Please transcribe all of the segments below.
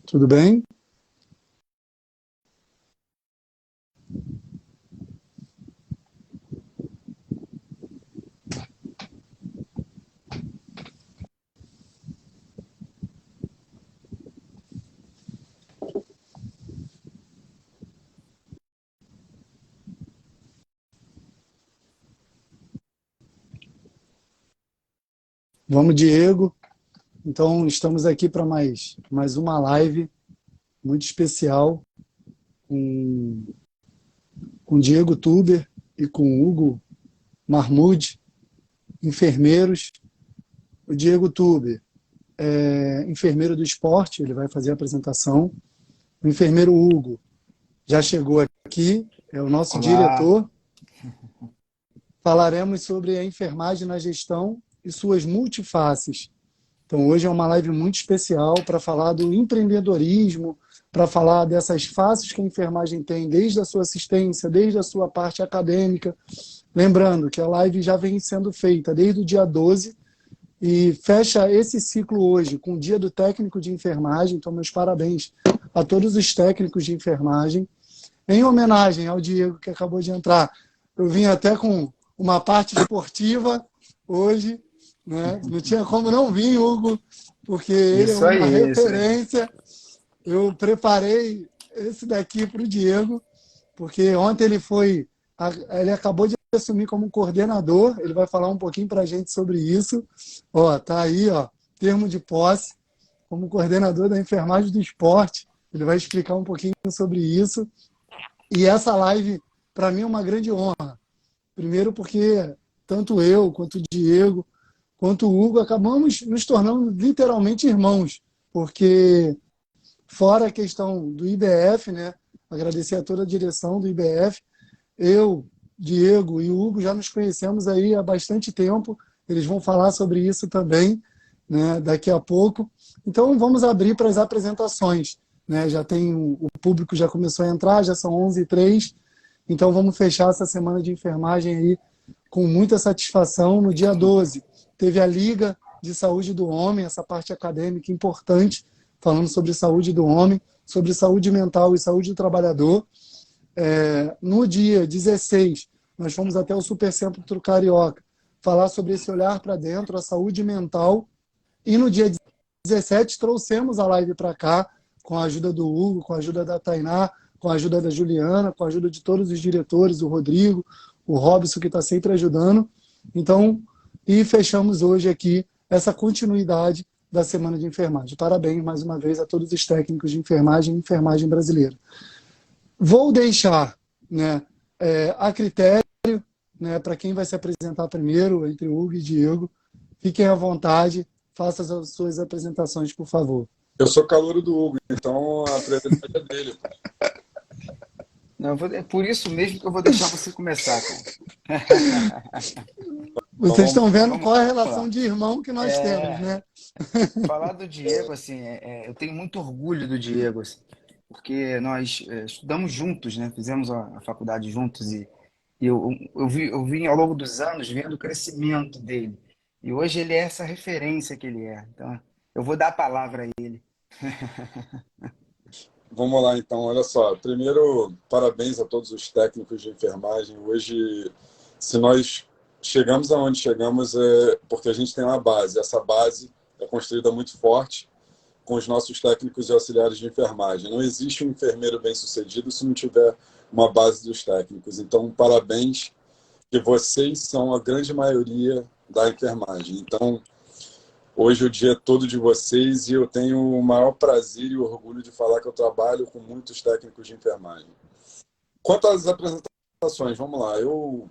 Tudo bem? Vamos, Diego. Então, estamos aqui para mais uma live muito especial com Diego Tuber e com Hugo Marmude, enfermeiros. O Diego Tuber é enfermeiro do esporte, ele vai fazer a apresentação. O enfermeiro Hugo já chegou aqui, é o nosso Olá. diretor. Falaremos sobre a enfermagem na gestão e suas multifaces. Então, hoje é uma live muito especial para falar do empreendedorismo, para falar dessas faces que a enfermagem tem, desde a sua assistência, desde a sua parte acadêmica. Lembrando que a live já vem sendo feita desde o dia 12 e fecha esse ciclo hoje com o dia do técnico de enfermagem. Então, meus parabéns a todos os técnicos de enfermagem. Em homenagem ao Diego, que acabou de entrar, eu vim até com uma parte esportiva hoje, né? Não tinha como não vir, Hugo, porque ele é Isso uma aí, isso aí. referência. Eu preparei esse daqui para o Diego, porque ontem ele acabou de assumir como coordenador, ele vai falar um pouquinho para a gente sobre isso. Ó, tá aí, ó, termo de posse, como coordenador da enfermagem do esporte, ele vai explicar um pouquinho sobre isso. E essa live, para mim, é uma grande honra. Primeiro porque tanto eu, quanto o Diego, quanto o Hugo, acabamos nos tornando literalmente irmãos, porque fora a questão do IBF, né? Agradecer a toda a direção do IBF. Eu, Diego e o Hugo já nos conhecemos aí há bastante tempo. Eles vão falar sobre isso também, né, daqui a pouco. Então vamos abrir para as apresentações, né? Já tem o público já começou a entrar, já são 11h03. Então vamos fechar essa semana de enfermagem aí com muita satisfação. No dia 12 teve a Liga de Saúde do Homem, essa parte acadêmica importante, falando sobre saúde do homem, sobre saúde mental e saúde do trabalhador. No dia 16, nós fomos até o Supercentro Carioca falar sobre esse olhar para dentro, a saúde mental. E no dia 17, trouxemos a live para cá, com a ajuda do Hugo, com a ajuda da Tainá, com a ajuda da Juliana, com a ajuda de todos os diretores, o Rodrigo, o Robson, que está sempre ajudando. Então, e fechamos hoje aqui essa continuidade da Semana de Enfermagem. Parabéns, mais uma vez, a todos os técnicos de enfermagem e enfermagem brasileira. Vou deixar, né, a critério, né, para quem vai se apresentar primeiro, entre Hugo e Diego. Fiquem à vontade, façam as suas apresentações, por favor. Eu sou calouro do Hugo, então a prioridade é dele. Não, é por isso mesmo que eu vou deixar você começar, cara. Então Vocês estão vendo Vamos qual é a relação lá. de irmão que nós temos, É, né? falar do Diego, assim, eu tenho muito orgulho do Diego, assim, porque nós estudamos juntos, né? Fizemos a faculdade juntos e eu vim ao longo dos anos vendo o crescimento dele. E hoje ele é essa referência que ele é. Então, eu vou dar a palavra a ele. vamos lá, então, olha só. Primeiro, parabéns a todos os técnicos de enfermagem. Hoje, se nós chegamos aonde chegamos, é porque a gente tem uma base. Essa base é construída muito forte com os nossos técnicos e auxiliares de enfermagem. Não existe um enfermeiro bem-sucedido se não tiver uma base dos técnicos. Então, parabéns, que vocês são a grande maioria da enfermagem. Então, hoje o dia é todo de vocês e eu tenho o maior prazer e orgulho de falar que eu trabalho com muitos técnicos de enfermagem. Quanto às apresentações, vamos lá. Eu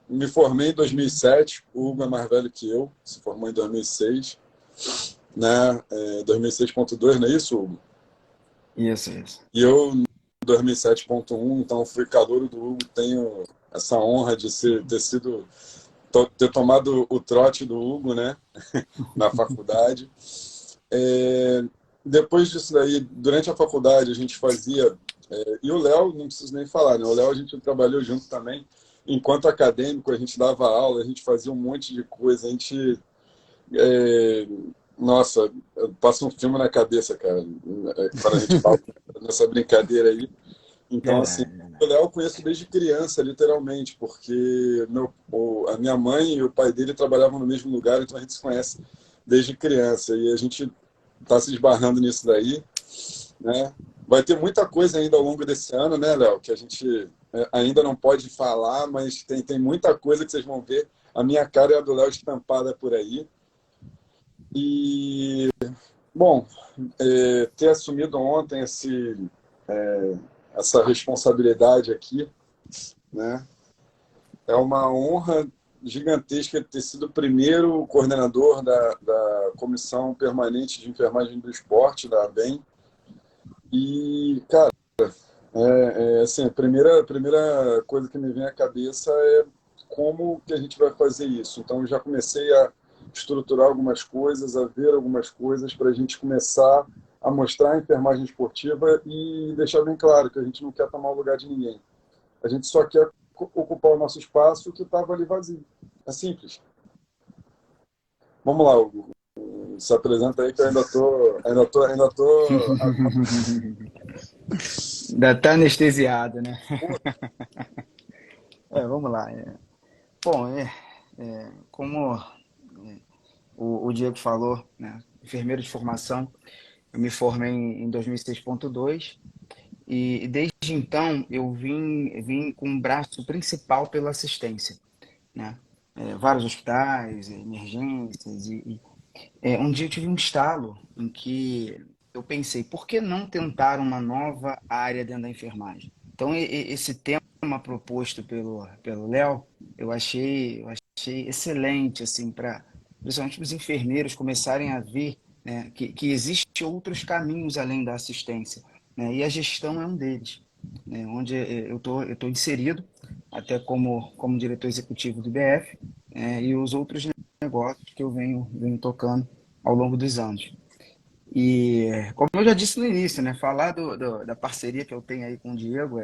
me formei em 2007, o Hugo é mais velho que eu, se formou em 2006, né? 2006.2, não é isso, Hugo? Isso, isso. E eu, em 2007.1, então fui calouro do Hugo, tenho essa honra de ter tomado o trote do Hugo, né? Na faculdade. Depois disso daí, durante a faculdade, a gente fazia... e o Léo, não preciso nem falar, né? O Léo a gente trabalhou junto também. Enquanto acadêmico, a gente dava aula, a gente fazia um monte de coisa, a gente Nossa, passa um filme na cabeça, cara, quando a gente fala nessa brincadeira aí. Então, assim, Verdade, o verdade. Léo eu conheço desde criança, literalmente, porque a minha mãe e o pai dele trabalhavam no mesmo lugar, então a gente se conhece desde criança. E a gente está se esbarrando nisso daí, né? Vai ter muita coisa ainda ao longo desse ano, né, Léo? Que a gente ainda não pode falar, mas tem muita coisa que vocês vão ver. A minha cara e a do Léo estampada por aí. E, bom, ter assumido ontem essa responsabilidade aqui, né? É uma honra gigantesca ter sido o primeiro coordenador da Comissão Permanente de Enfermagem do Esporte, da ABEM. E, cara, assim, a primeira coisa que me vem à cabeça é como que a gente vai fazer isso. Então, eu já comecei a estruturar algumas coisas, a ver algumas coisas para a gente começar a mostrar a enfermagem esportiva e deixar bem claro que a gente não quer tomar o lugar de ninguém. A gente só quer ocupar o nosso espaço que estava ali vazio. É simples. Vamos lá, Hugo. Se apresenta aí que eu ainda tô. Ainda tá anestesiado, né? Vamos lá. Bom, como o Diego falou, né, enfermeiro de formação, eu me formei em 2006.2 e desde então eu vim com um braço principal pela assistência, né? Vários hospitais, emergências um dia eu tive um estalo em que eu pensei, por que não tentar uma nova área dentro da enfermagem? Então, esse tema proposto pelo Léo, eu achei excelente, assim, para principalmente os enfermeiros começarem a ver, né, que existem outros caminhos além da assistência, né, e a gestão é um deles, né, onde eu tô inserido, até como diretor executivo do IBF, e os outros negócios que eu venho tocando ao longo dos anos. E, como eu já disse no início, né, falar da parceria que eu tenho aí com o Diego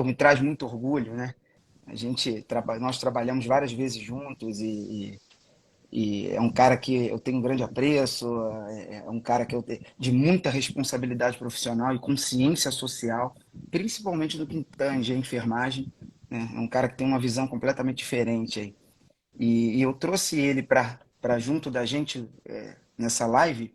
me traz muito orgulho, né? Nós trabalhamos várias vezes juntos e é um cara que eu tenho um grande apreço, é um cara que eu tenho de muita responsabilidade profissional e consciência social, principalmente do que tange a enfermagem, né? É um cara que tem uma visão completamente diferente aí. E eu trouxe ele para junto da gente nessa live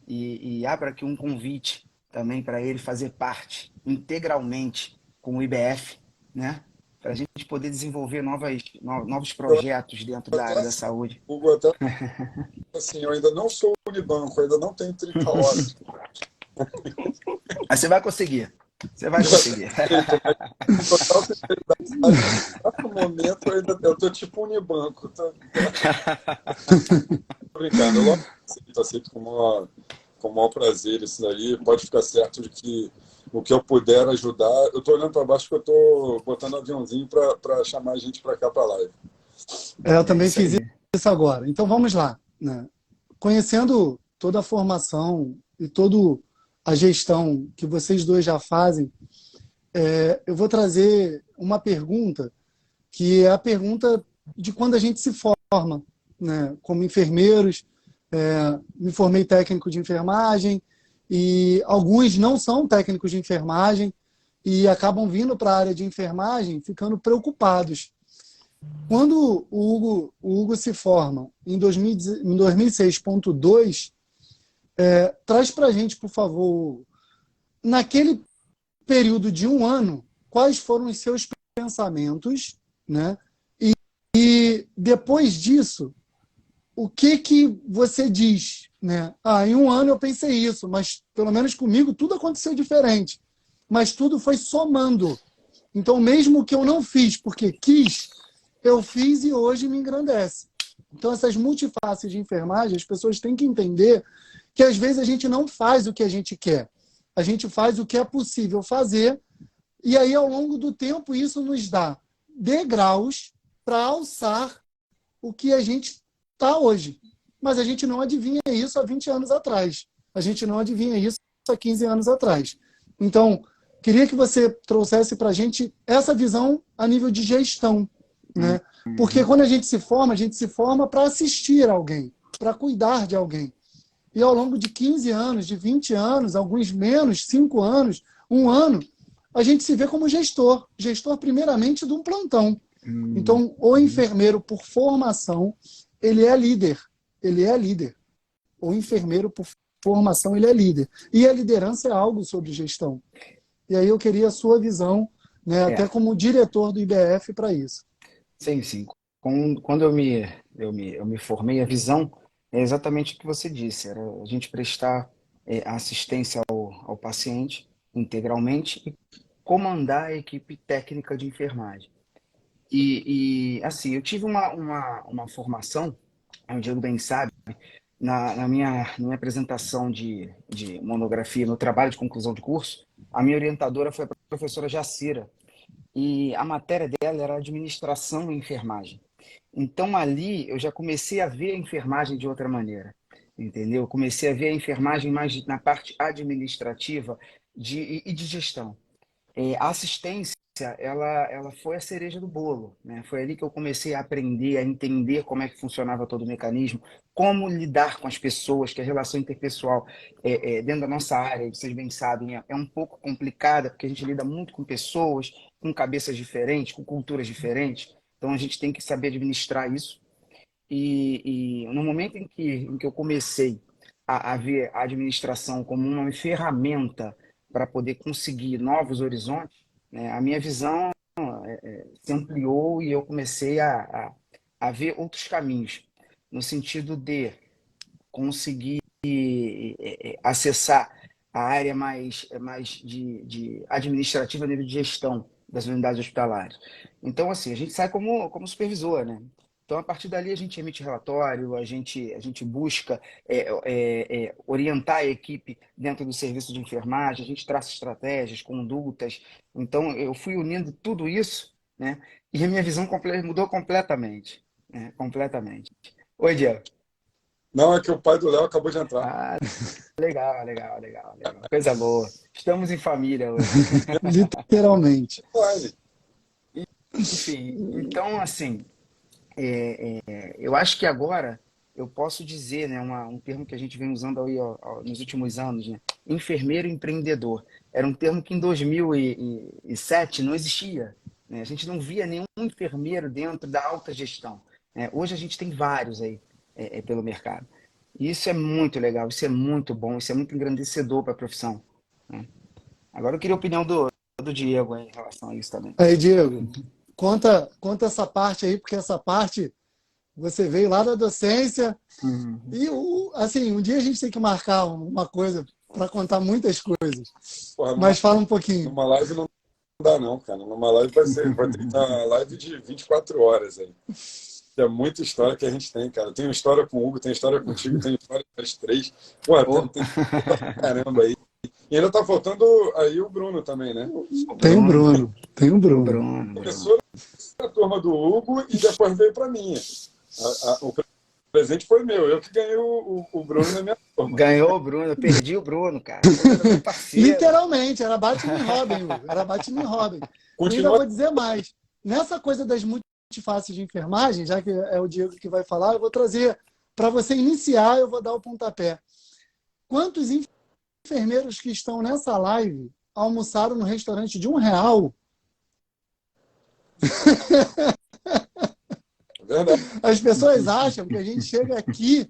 e abro aqui um convite também para ele fazer parte integralmente com o IBF, né? Para a gente poder desenvolver novos projetos dentro da Até área da assim, saúde. Hugo, até assim, eu ainda não sou Unibanco, eu ainda não tenho 30 horas. Mas você vai conseguir. Você vai conseguir. Com total sinceridade, no momento eu tô tipo Unibanco. Tô brincando, eu aceito com o maior prazer isso daí. Pode ficar certo de que o que eu puder ajudar, eu tô olhando para baixo porque eu tô botando aviãozinho para chamar a gente para cá para live. Eu É também isso fiz aí. isso agora. Então vamos lá, né? Conhecendo toda a formação e toda a gestão que vocês dois já fazem, eu vou trazer uma pergunta que é a pergunta de quando a gente se forma, né? Como enfermeiros, me formei técnico de enfermagem e alguns não são técnicos de enfermagem e acabam vindo para a área de enfermagem ficando preocupados. Quando o Hugo se forma em 2006.2, traz para a gente, por favor, naquele período de um ano, quais foram os seus pensamentos, né? E depois disso, o que você diz, né? Em um ano eu pensei isso, mas pelo menos comigo tudo aconteceu diferente. Mas tudo foi somando. Então, mesmo que eu não fiz porque quis, eu fiz e hoje me engrandece. Então, essas multifaces de enfermagem, as pessoas têm que entender que às vezes a gente não faz o que a gente quer. A gente faz o que é possível fazer e aí, ao longo do tempo, isso nos dá degraus para alçar o que a gente está hoje. Mas a gente não adivinha isso há 20 anos atrás. A gente não adivinha isso há 15 anos atrás. Então, queria que você trouxesse para a gente essa visão a nível de gestão, né? Porque quando a gente se forma para assistir alguém. para cuidar de alguém. E ao longo de 15 anos, de 20 anos, alguns menos, 5 anos, 1 ano, a gente se vê como gestor. Gestor, primeiramente, de um plantão. Então, o enfermeiro, por formação, ele é líder. Ele é líder. O enfermeiro, por formação, ele é líder. E a liderança é algo sobre gestão. E aí eu queria a sua visão, né, até como diretor do IBF, para isso. Sim, sim. Quando eu me formei, a visão é exatamente o que você disse, era a gente prestar assistência ao paciente integralmente e comandar a equipe técnica de enfermagem. Assim, eu tive uma formação, o Diego bem sabe, na minha apresentação de monografia, no trabalho de conclusão de curso, a minha orientadora foi a professora Jacira, e a matéria dela era administração e enfermagem. Então ali eu já comecei a ver a enfermagem de outra maneira, entendeu? Comecei a ver a enfermagem mais na parte administrativa e de gestão. A assistência, ela foi a cereja do bolo, né? Foi ali que eu comecei a aprender, a entender como é que funcionava todo o mecanismo, como lidar com as pessoas, que a relação interpessoal dentro da nossa área, vocês bem sabem, é um pouco complicada, porque a gente lida muito com pessoas, com cabeças diferentes, com culturas diferentes, então a gente tem que saber administrar isso. E no momento em que eu comecei a ver a administração como uma ferramenta para poder conseguir novos horizontes, né, a minha visão se ampliou e eu comecei a ver outros caminhos, no sentido de conseguir acessar a área mais de administrativa a nível de gestão das unidades hospitalares. Então, assim, a gente sai como supervisor, né? Então, a partir dali, a gente emite relatório, a gente busca orientar a equipe dentro do serviço de enfermagem, a gente traça estratégias, condutas. Então, eu fui unindo tudo isso, né? E a minha visão mudou completamente, né? Completamente. Oi, Diego. Não, é que o pai do Léo acabou de entrar. Ah, legal, legal, legal, legal. Coisa boa. Estamos em família hoje. Literalmente. Uai, Enfim, então, assim, eu acho que agora eu posso dizer, né, um termo que a gente vem usando aí nos últimos anos, né? Enfermeiro empreendedor. Era um termo que em 2007 não existia, né? A gente não via nenhum enfermeiro dentro da alta gestão, né? Hoje a gente tem vários aí pelo mercado. E isso é muito legal, isso é muito bom, isso é muito engrandecedor para a profissão, né? Agora eu queria a opinião do Diego aí em relação a isso também. Aí, Diego, conta essa parte aí, porque essa parte você veio lá da docência Uhum. e, assim, um dia a gente tem que marcar uma coisa para contar muitas coisas. porra, Mas fala um pouquinho. numa live não dá não, cara. Numa live vai ter que dar uma live de 24 horas aí. É muita história que a gente tem, cara. Tem história com o Hugo, tem história contigo, tem história com as três. Porra, tem caramba aí. E ainda tá faltando aí o Bruno também, né? Tem o Bruno. O Bruno. Começou na turma do Hugo e depois veio pra minha. O presente foi meu. Eu que ganhei o Bruno na minha turma. Ganhou o Bruno, eu perdi o Bruno, cara. O Bruno era meu parceiro. Literalmente, era Batman e Robin, Hugo. Era Batman e Robin. E ainda vou dizer mais. Nessa coisa das multifaces de enfermagem, já que é o Diego que vai falar, eu vou trazer, para você iniciar, eu vou dar o pontapé. Quantos enfermeiros que estão nessa live almoçaram no restaurante de R$1? Verdade. As pessoas acham que a gente chega aqui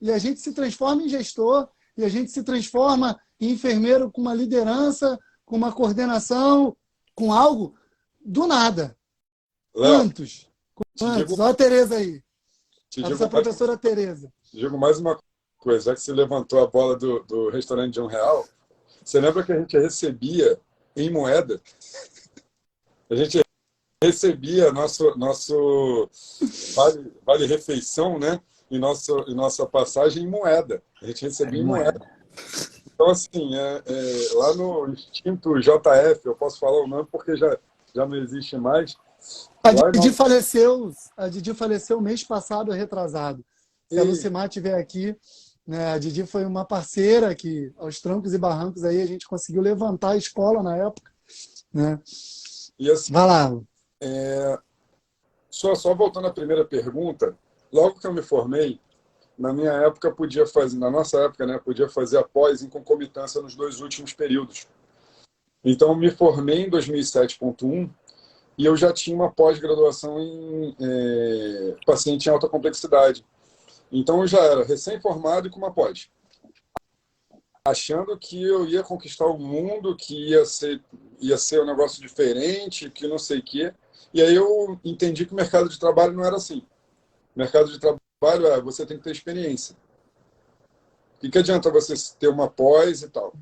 e a gente se transforma em gestor, e a gente se transforma em enfermeiro com uma liderança, com uma coordenação, com algo do nada. Léo, Quantos? Olha a Tereza aí. Essa professora Tereza. Digo mais uma coisa, já que você levantou a bola do restaurante de R$1, você lembra que a gente recebia em moeda? A gente recebia nosso vale-refeição, né? E nossa passagem em moeda. A gente recebia em moeda. Então, assim, lá no extinto JF, eu posso falar o nome porque já não existe mais. A Didi faleceu mês passado, retrasado. Se a Lucimar estiver aqui, né, a Didi foi uma parceira que, aos trancos e barrancos, aí a gente conseguiu levantar a escola na época. Né? E assim, vai lá. Só voltando à primeira pergunta, logo que eu me formei, na minha época podia fazer, na nossa época, né, podia fazer a pós em concomitância nos 2 últimos períodos. Então, eu me formei em 2007.1 e eu já tinha uma pós-graduação em paciente em alta complexidade. Então, eu já era recém-formado e com uma pós, achando que eu ia conquistar o mundo, que ia ser um negócio diferente, que não sei o quê. E aí eu entendi que o mercado de trabalho não era assim. O mercado de trabalho você tem que ter experiência. O que adianta você ter uma pós e tal?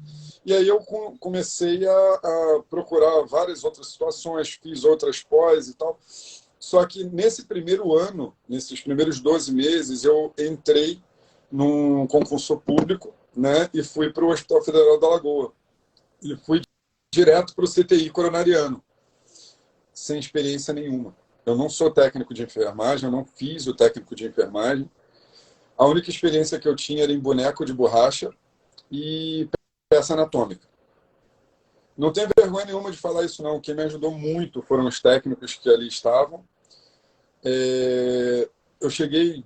E aí eu comecei a procurar várias outras situações, fiz outras pós e tal. Só que nesse primeiro ano, nesses primeiros 12 meses, eu entrei num concurso público, né, e fui para o Hospital Federal da Alagoa. E fui direto para o CTI coronariano, sem experiência nenhuma. Eu não sou técnico de enfermagem, eu não fiz o técnico de enfermagem. A única experiência que eu tinha era em boneco de borracha e peça anatômica. Não tenho vergonha nenhuma de falar isso, não. Quem me ajudou muito foram os técnicos que ali estavam. Eu cheguei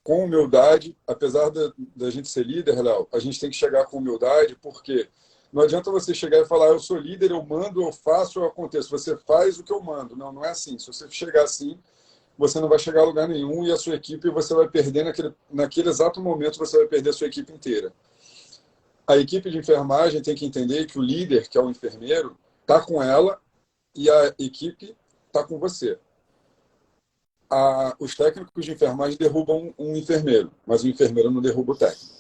com humildade, apesar da gente ser líder, Léo, a gente tem que chegar com humildade, porque não adianta você chegar e falar, eu sou líder, eu mando, eu faço, eu aconteço. Você faz o que eu mando. Não, não é assim. Se você chegar assim, você não vai chegar a lugar nenhum e a sua equipe você vai perder naquele exato momento, você vai perder a sua equipe inteira. A equipe de enfermagem tem que entender que o líder, que é o enfermeiro, está com ela e a equipe está com você. Os técnicos de enfermagem derrubam um enfermeiro, mas o enfermeiro não derruba o técnico.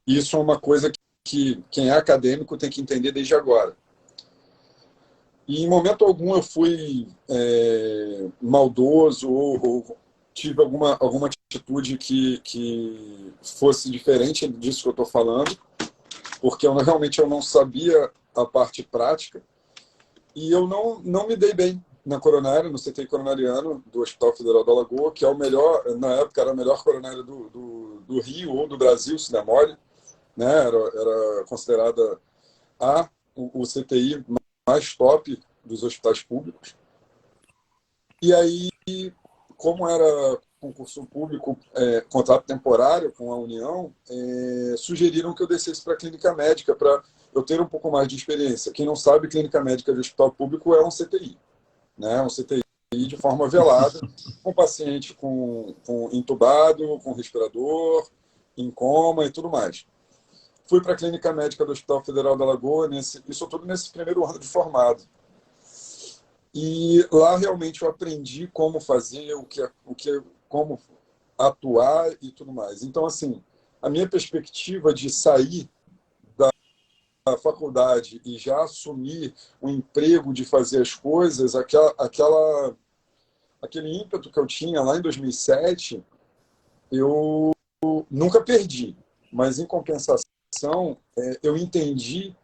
Isso é uma coisa que quem é acadêmico tem que entender desde agora. E em momento algum eu fui maldoso ou tive alguma atitude que fosse diferente disso que eu estou falando, porque realmente eu não sabia a parte prática e eu não me dei bem na coronária, no CTI coronariano do Hospital Federal da Alagoa, que é o melhor, na época era a melhor coronária do Rio ou do Brasil, se der mole, né? Era considerada o CTI mais top dos hospitais públicos. E aí, como era concurso público, contrato temporário com a União, sugeriram que eu descesse para a clínica médica para eu ter um pouco mais de experiência. Quem não sabe, clínica médica de hospital público é um CTI, né? Um CTI de forma velada, com paciente com entubado, com respirador, em coma e tudo mais. Fui para a clínica médica do Hospital Federal da Alagoa, isso tudo nesse primeiro ano de formado. E lá realmente eu aprendi como fazer, como atuar e tudo mais. Então, assim, a minha perspectiva de sair da faculdade e já assumir o emprego de fazer as coisas, aquele ímpeto que eu tinha lá em 2007, eu nunca perdi. Mas, em compensação, eu entendi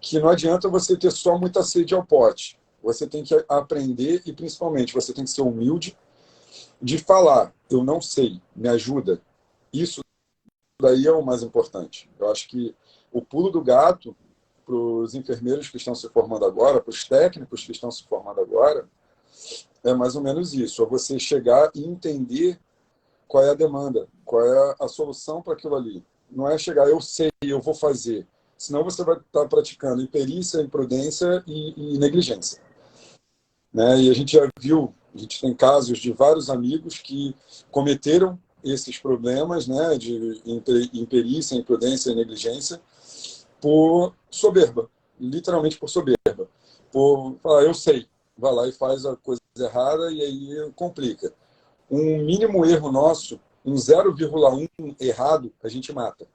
que não adianta você ter só muita sede ao pote. Você tem que aprender e, principalmente, você tem que ser humilde de falar, eu não sei, me ajuda. Isso daí é o mais importante. Eu acho que o pulo do gato para os enfermeiros que estão se formando agora, para os técnicos que estão se formando agora, é mais ou menos isso. É você chegar e entender qual é a demanda, qual é a solução para aquilo ali. Não é chegar, eu sei, eu vou fazer. Senão você vai estar praticando imperícia, imprudência e negligência. Né? E a gente já viu, a gente tem casos de vários amigos que cometeram esses problemas, né, de imperícia, imprudência e negligência por soberba, literalmente por soberba. Por falar, eu sei, vai lá e faz a coisa errada e aí complica. Um mínimo erro nosso, um 0,1 errado, a gente mata.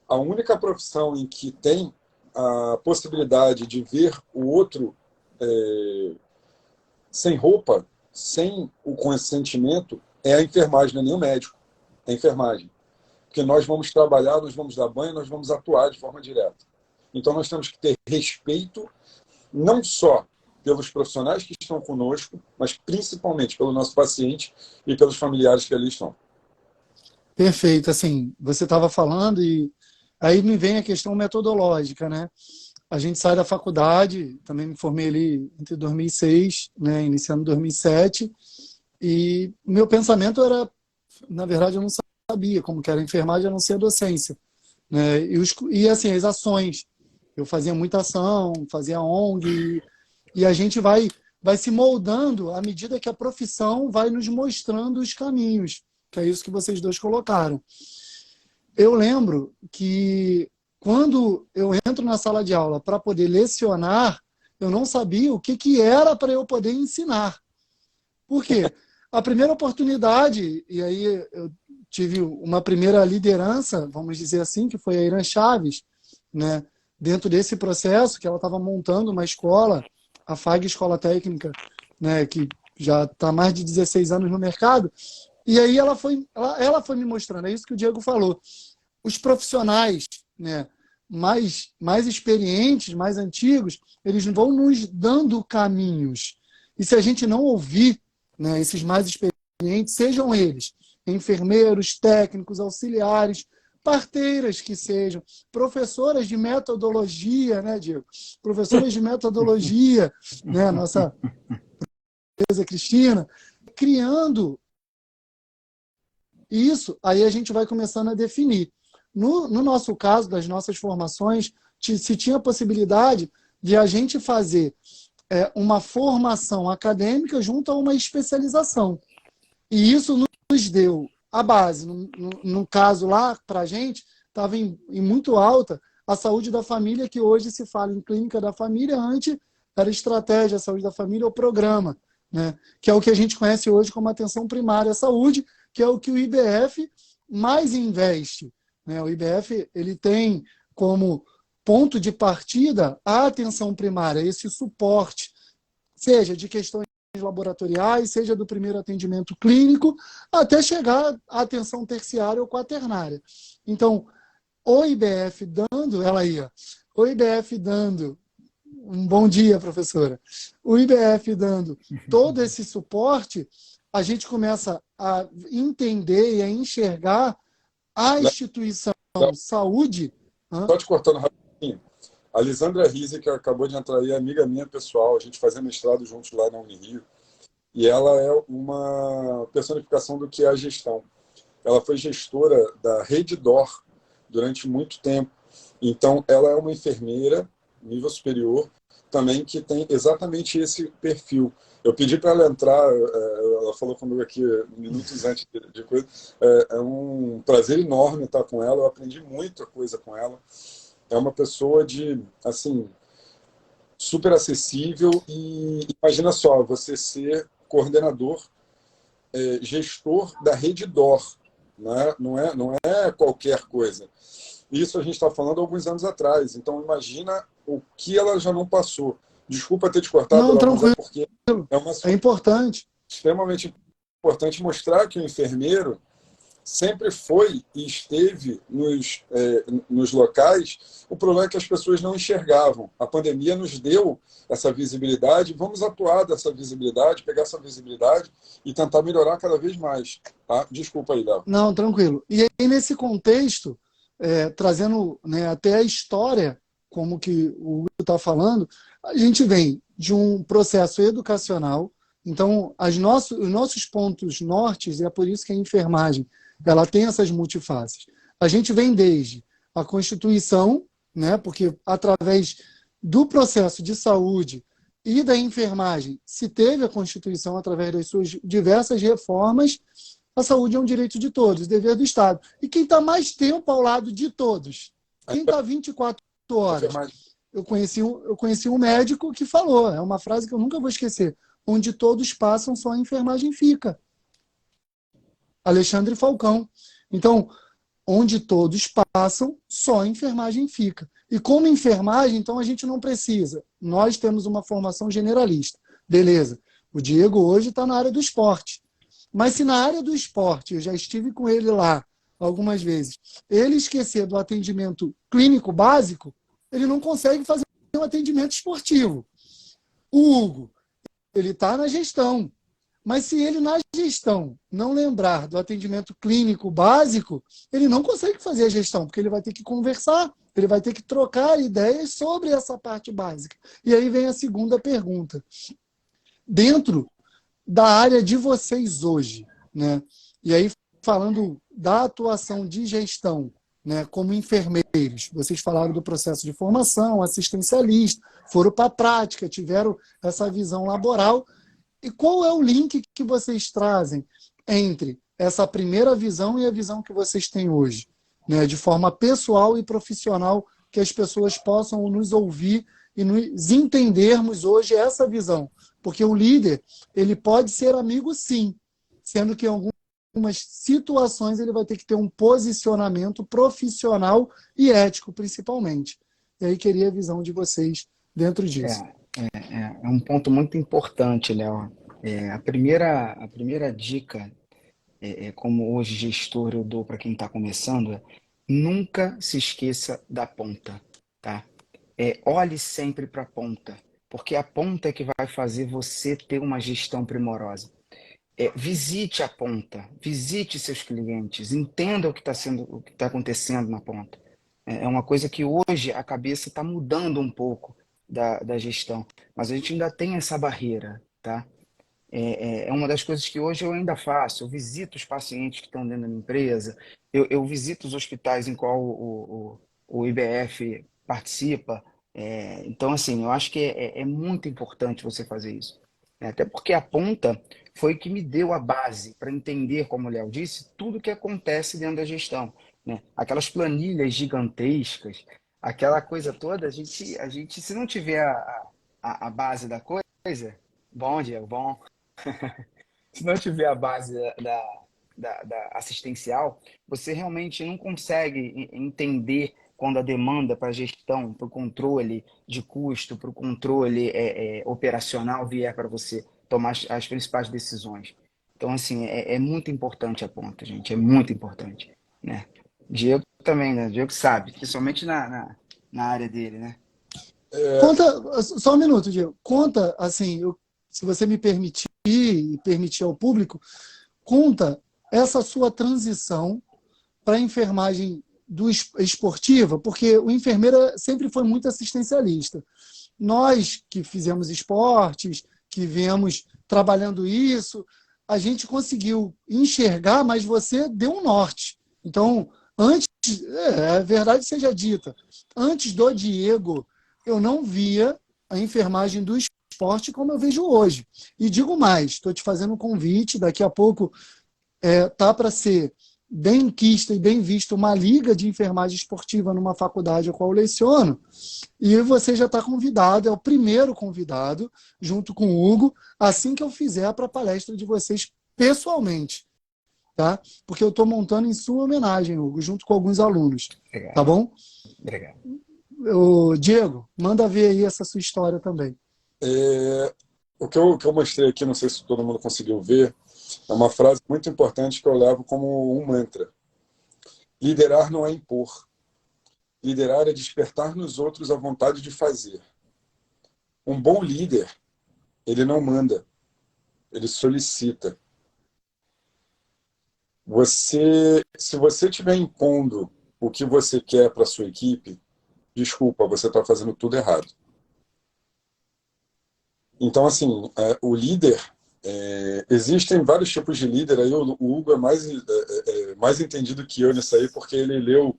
A única profissão em que tem a possibilidade de ver o outro sem roupa, sem o consentimento, é a enfermagem, não é nem o médico, é a enfermagem. Porque nós vamos trabalhar, nós vamos dar banho, nós vamos atuar de forma direta. Então nós temos que ter respeito, não só pelos profissionais que estão conosco, mas principalmente pelo nosso paciente e pelos familiares que ali estão. Perfeito. Assim, você estava falando e aí me vem a questão metodológica, né? A gente sai da faculdade, também me formei ali entre 2006, né, iniciando 2007, e meu pensamento era na verdade, eu não sabia como que era a enfermagem, a não ser a docência, né? E assim, as ações. Eu fazia muita ação, fazia ONG, e a gente vai se moldando à medida que a profissão vai nos mostrando os caminhos, que é isso que vocês dois colocaram. Eu lembro que quando eu entro na sala de aula para poder lecionar, eu não sabia o que era para eu poder ensinar. Por quê? A primeira oportunidade, e aí eu tive uma primeira liderança, vamos dizer assim, que foi a Irã Chaves, né? Dentro desse processo, que ela estava montando uma escola, a FAG Escola Técnica, né? Que já está há mais de 16 anos no mercado, e aí ela foi me mostrando, é isso que o Diego falou, os profissionais, né, mais experientes, mais antigos, eles vão nos dando caminhos. E se a gente não ouvir, né, esses mais experientes, sejam eles enfermeiros, técnicos, auxiliares, parteiras que sejam, professoras de metodologia, né, Diego? Professoras de metodologia, né, nossa Cristina, criando isso, aí a gente vai começando a definir. No nosso caso, das nossas formações, se tinha a possibilidade de a gente fazer uma formação acadêmica junto a uma especialização. E isso nos deu a base. No caso lá, para a gente, estava em muito alta a saúde da família, que hoje se fala em clínica da família, antes era estratégia, saúde da família ou programa, né? Que é o que a gente conhece hoje como atenção primária à saúde, que é o que o IBF mais investe, né? O IBF ele tem como ponto de partida a atenção primária, esse suporte, seja de questões laboratoriais, seja do primeiro atendimento clínico, até chegar à atenção terciária ou quaternária. Então, o IBF dando, ela aí, ó, o IBF dando, um bom dia, professora, o IBF dando todo esse suporte, a gente começa a entender e a enxergar a instituição saúde. Só te cortando rapidinho. A Lisandra Rizzi, que acabou de entrar aí, é amiga minha pessoal, a gente fazia mestrado juntos lá na Unirio, e ela é uma personificação do que é a gestão. Ela foi gestora da Rede DOR durante muito tempo. Então, ela é uma enfermeira, nível superior, também que tem exatamente esse perfil. Eu pedi para ela entrar, ela falou comigo aqui minutos antes de coisa. É um prazer enorme estar com ela, eu aprendi muita coisa com ela. É uma pessoa de, assim, super acessível e imagina só, você ser coordenador, gestor da Rede DOR, né? Não é qualquer coisa. Isso a gente está falando há alguns anos atrás, então imagina o que ela já não passou. Desculpa ter te cortado, não, mas tranquilo. É porque é importante. Extremamente importante mostrar que o enfermeiro sempre foi e esteve nos locais. O problema é que as pessoas não enxergavam. A pandemia nos deu essa visibilidade. Vamos atuar dessa visibilidade, pegar essa visibilidade e tentar melhorar cada vez mais. Tá? Desculpa aí, Léo. Não, tranquilo. E aí, nesse contexto, trazendo, né, até a história, como que o Will está falando, a gente vem de um processo educacional. Então, os nossos pontos nortes, e é por isso que a enfermagem ela tem essas multifaces. A gente vem desde a Constituição, né, porque através do processo de saúde e da enfermagem se teve a Constituição através das suas diversas reformas. A saúde é um direito de todos, dever do Estado. E quem está mais tempo ao lado de todos? Quem está 24 horas? Eu conheci um médico que falou, é uma frase que eu nunca vou esquecer, onde todos passam, só a enfermagem fica. Alexandre Falcão. Então, onde todos passam, só a enfermagem fica. E como enfermagem, então a gente não precisa. Nós temos uma formação generalista. Beleza. O Diego hoje está na área do esporte. Mas se na área do esporte, eu já estive com ele lá algumas vezes, ele esquecer do atendimento clínico básico, ele não consegue fazer um atendimento esportivo. O Hugo, ele está na gestão. Mas se ele, na gestão, não lembrar do atendimento clínico básico, ele não consegue fazer a gestão, porque ele vai ter que conversar, ele vai ter que trocar ideias sobre essa parte básica. E aí vem a segunda pergunta. Dentro da área de vocês hoje, né? E aí falando da atuação de gestão, né, como enfermeiros. Vocês falaram do processo de formação, assistencialista, foram para a prática, tiveram essa visão laboral. E qual é o link que vocês trazem entre essa primeira visão e a visão que vocês têm hoje, né, de forma pessoal e profissional, que as pessoas possam nos ouvir e nos entendermos hoje essa visão? Porque o líder, ele pode ser amigo, sim, sendo que em algumas situações ele vai ter que ter um posicionamento profissional e ético, principalmente. E aí queria a visão de vocês dentro disso. É um ponto muito importante, Léo. A primeira dica, como hoje gestor eu dou para quem está começando, nunca se esqueça da ponta, tá? Olhe sempre para a ponta, porque a ponta é que vai fazer você ter uma gestão primorosa. Visite a ponta, visite seus clientes, entenda o que está acontecendo na ponta. É uma coisa que hoje a cabeça está mudando um pouco da gestão, mas a gente ainda tem essa barreira, tá? É uma das coisas que hoje eu ainda faço. Eu visito os pacientes que estão dentro da minha empresa, eu visito os hospitais em qual o IBF participa. Então, assim, eu acho que é muito importante você fazer isso. Até porque a ponta foi que me deu a base para entender, como o Léo disse, tudo que acontece dentro da gestão, né? Aquelas planilhas gigantescas, aquela coisa toda, a gente se não tiver a base da coisa, bom, Diego, bom. Se não tiver a base da assistencial, você realmente não consegue entender quando a demanda para gestão, para o controle de custo, para o controle operacional vier para você tomar as principais decisões. Então, assim, é muito importante a ponta, gente, é muito importante, né? Diego também, né? Diego sabe, principalmente na área dele, né? Conta, só um minuto, Diego. Conta, assim, se você me permitir e permitir ao público, conta essa sua transição para a enfermagem esportiva, porque o enfermeiro sempre foi muito assistencialista. Nós que fizemos esportes, que viemos trabalhando isso, a gente conseguiu enxergar, mas você deu um norte. Então, antes, a verdade seja dita, antes do Diego, eu não via a enfermagem do esporte como eu vejo hoje. E digo mais, estou te fazendo um convite, daqui a pouco tá para ser bem quista e bem visto uma liga de enfermagem esportiva numa faculdade a qual eu leciono, e você já está convidado, é o primeiro convidado, junto com o Hugo, assim que eu fizer para a palestra de vocês pessoalmente, tá? Porque eu estou montando em sua homenagem, Hugo, junto com alguns alunos. Obrigado. Tá bom? Obrigado. Diego, manda ver aí essa sua história também. O que eu mostrei aqui, não sei se todo mundo conseguiu ver, é uma frase muito importante que eu levo como um mantra. Liderar não é impor. Liderar é despertar nos outros a vontade de fazer. Um bom líder, ele não manda, ele solicita. Se você estiver impondo o que você quer para a sua equipe, desculpa, você está fazendo tudo errado. Então, assim, o líder, existem vários tipos de líder, aí o Hugo é mais entendido que eu nisso aí, porque ele leu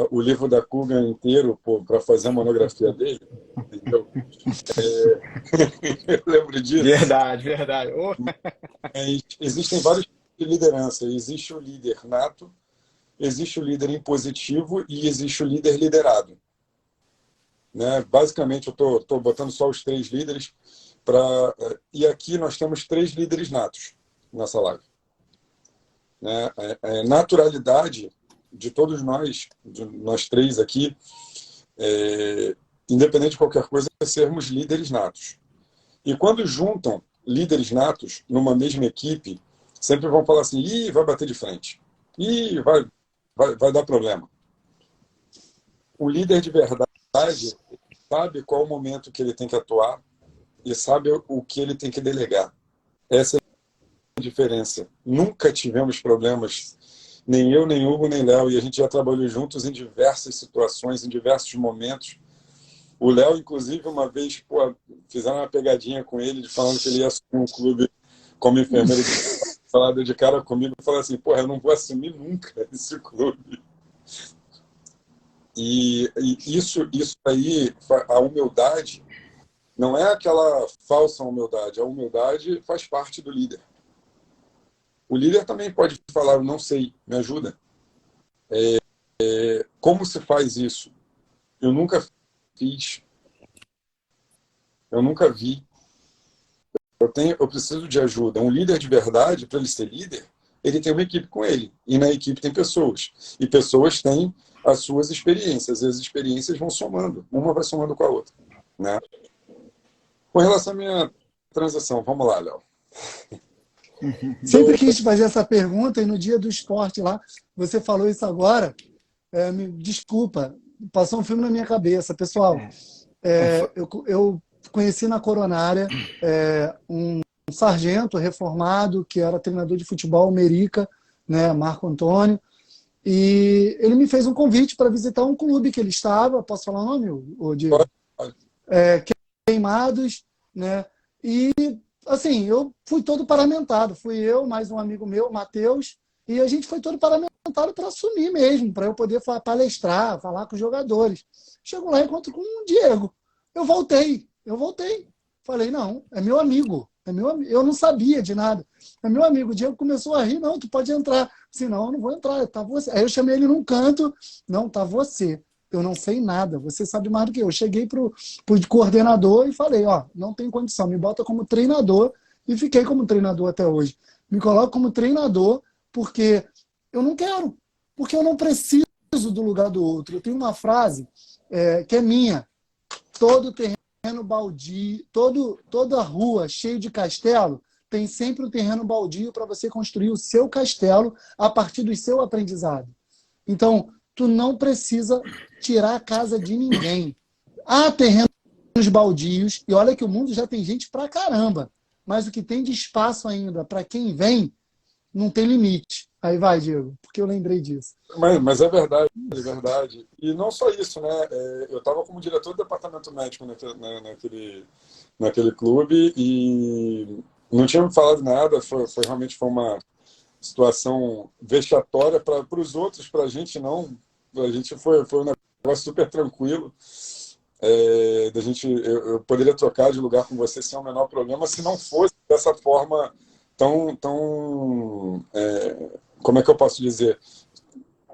o livro da Kugan inteiro para fazer a monografia dele, entendeu? Eu lembro disso. Verdade. Existem vários tipos de liderança. Existe o líder nato, existe o líder impositivo e existe o líder liderado. Né? Basicamente, eu estou botando só os 3 líderes. E aqui nós temos 3 líderes natos nessa live. Né? Naturalidade de todos nós 3 aqui, independente de qualquer coisa, é sermos líderes natos. E quando juntam líderes natos numa mesma equipe, sempre vão falar assim, ih, vai bater de frente, ih, vai dar problema. O líder de verdade sabe qual o momento que ele tem que atuar e sabe o que ele tem que delegar. Essa é a diferença. Nunca tivemos problemas, nem eu, nem Hugo, nem Léo, e a gente já trabalhou juntos em diversas situações, em diversos momentos. O Léo, inclusive, uma vez, fizeram uma pegadinha com ele, falando que ele ia assumir um clube como enfermeiro de falar de cara comigo e falar assim, porra, eu não vou assumir nunca esse clube. E isso aí, a humildade, não é aquela falsa humildade. A humildade faz parte do líder. O líder também pode falar, eu não sei, me ajuda. Como se faz isso? Eu nunca fiz. Eu nunca vi. Eu preciso de ajuda. Um líder de verdade, para ele ser líder, ele tem uma equipe com ele. E na equipe tem pessoas. E pessoas têm as suas experiências. E as experiências vão somando. Uma vai somando com a outra. Né? Com relação à minha transação, vamos lá, Léo. Sempre quis fazer essa pergunta e no dia do esporte lá, você falou isso agora. Me desculpa, passou um filme na minha cabeça. Pessoal, eu conheci na Coronária um sargento reformado que era treinador de futebol, Merica, né, Marco Antônio, e ele me fez um convite para visitar um clube que ele estava, posso falar o nome, Diego? Queimados, né? E assim, eu fui todo paramentado, fui eu, mais um amigo meu, Matheus, e a gente foi todo paramentado para assumir mesmo, para eu poder palestrar, falar com os jogadores. Chego lá e encontro com o Diego. Eu voltei. Falei, não, é meu amigo. Eu não sabia de nada. É meu amigo. O Diego começou a rir, não, tu pode entrar. Assim, não, eu não vou entrar, tá você. Aí eu chamei ele num canto, não, tá você. Eu não sei nada, você sabe mais do que eu. Cheguei pro coordenador e falei, ó, não tem condição, me bota como treinador, e fiquei como treinador até hoje. Me coloco como treinador porque eu não quero, porque eu não preciso do lugar do outro. Eu tenho uma frase que é minha: todo terreno baldio, toda rua cheia de castelo tem sempre um terreno baldio para você construir o seu castelo a partir do seu aprendizado. Então, tu não precisa tirar a casa de ninguém. Há terrenos baldios, e olha que o mundo já tem gente pra caramba, mas o que tem de espaço ainda para quem vem, não tem limite. Aí vai, Diego, porque eu lembrei disso. Mas é verdade, é verdade. E não só isso, né? Eu estava como diretor do departamento médico naquele clube e não tinha me falado nada, realmente foi uma situação vexatória para os outros, para a gente não. A gente foi um negócio super tranquilo. Eu poderia trocar de lugar com você sem o menor problema, se não fosse dessa forma tão como é que eu posso dizer?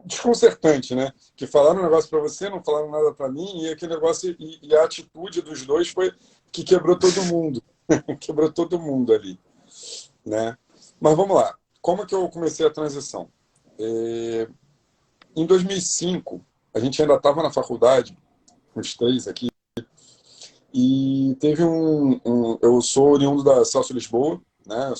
Desconcertante, né? Que falaram um negócio para você, não falaram nada para mim, e aquele negócio, e a atitude dos dois foi que quebrou todo mundo. Quebrou todo mundo ali, né? Mas vamos lá. Como é que eu comecei a transição? Em 2005, a gente ainda estava na faculdade, os três aqui, e teve eu sou oriundo da Celso Lisboa, né?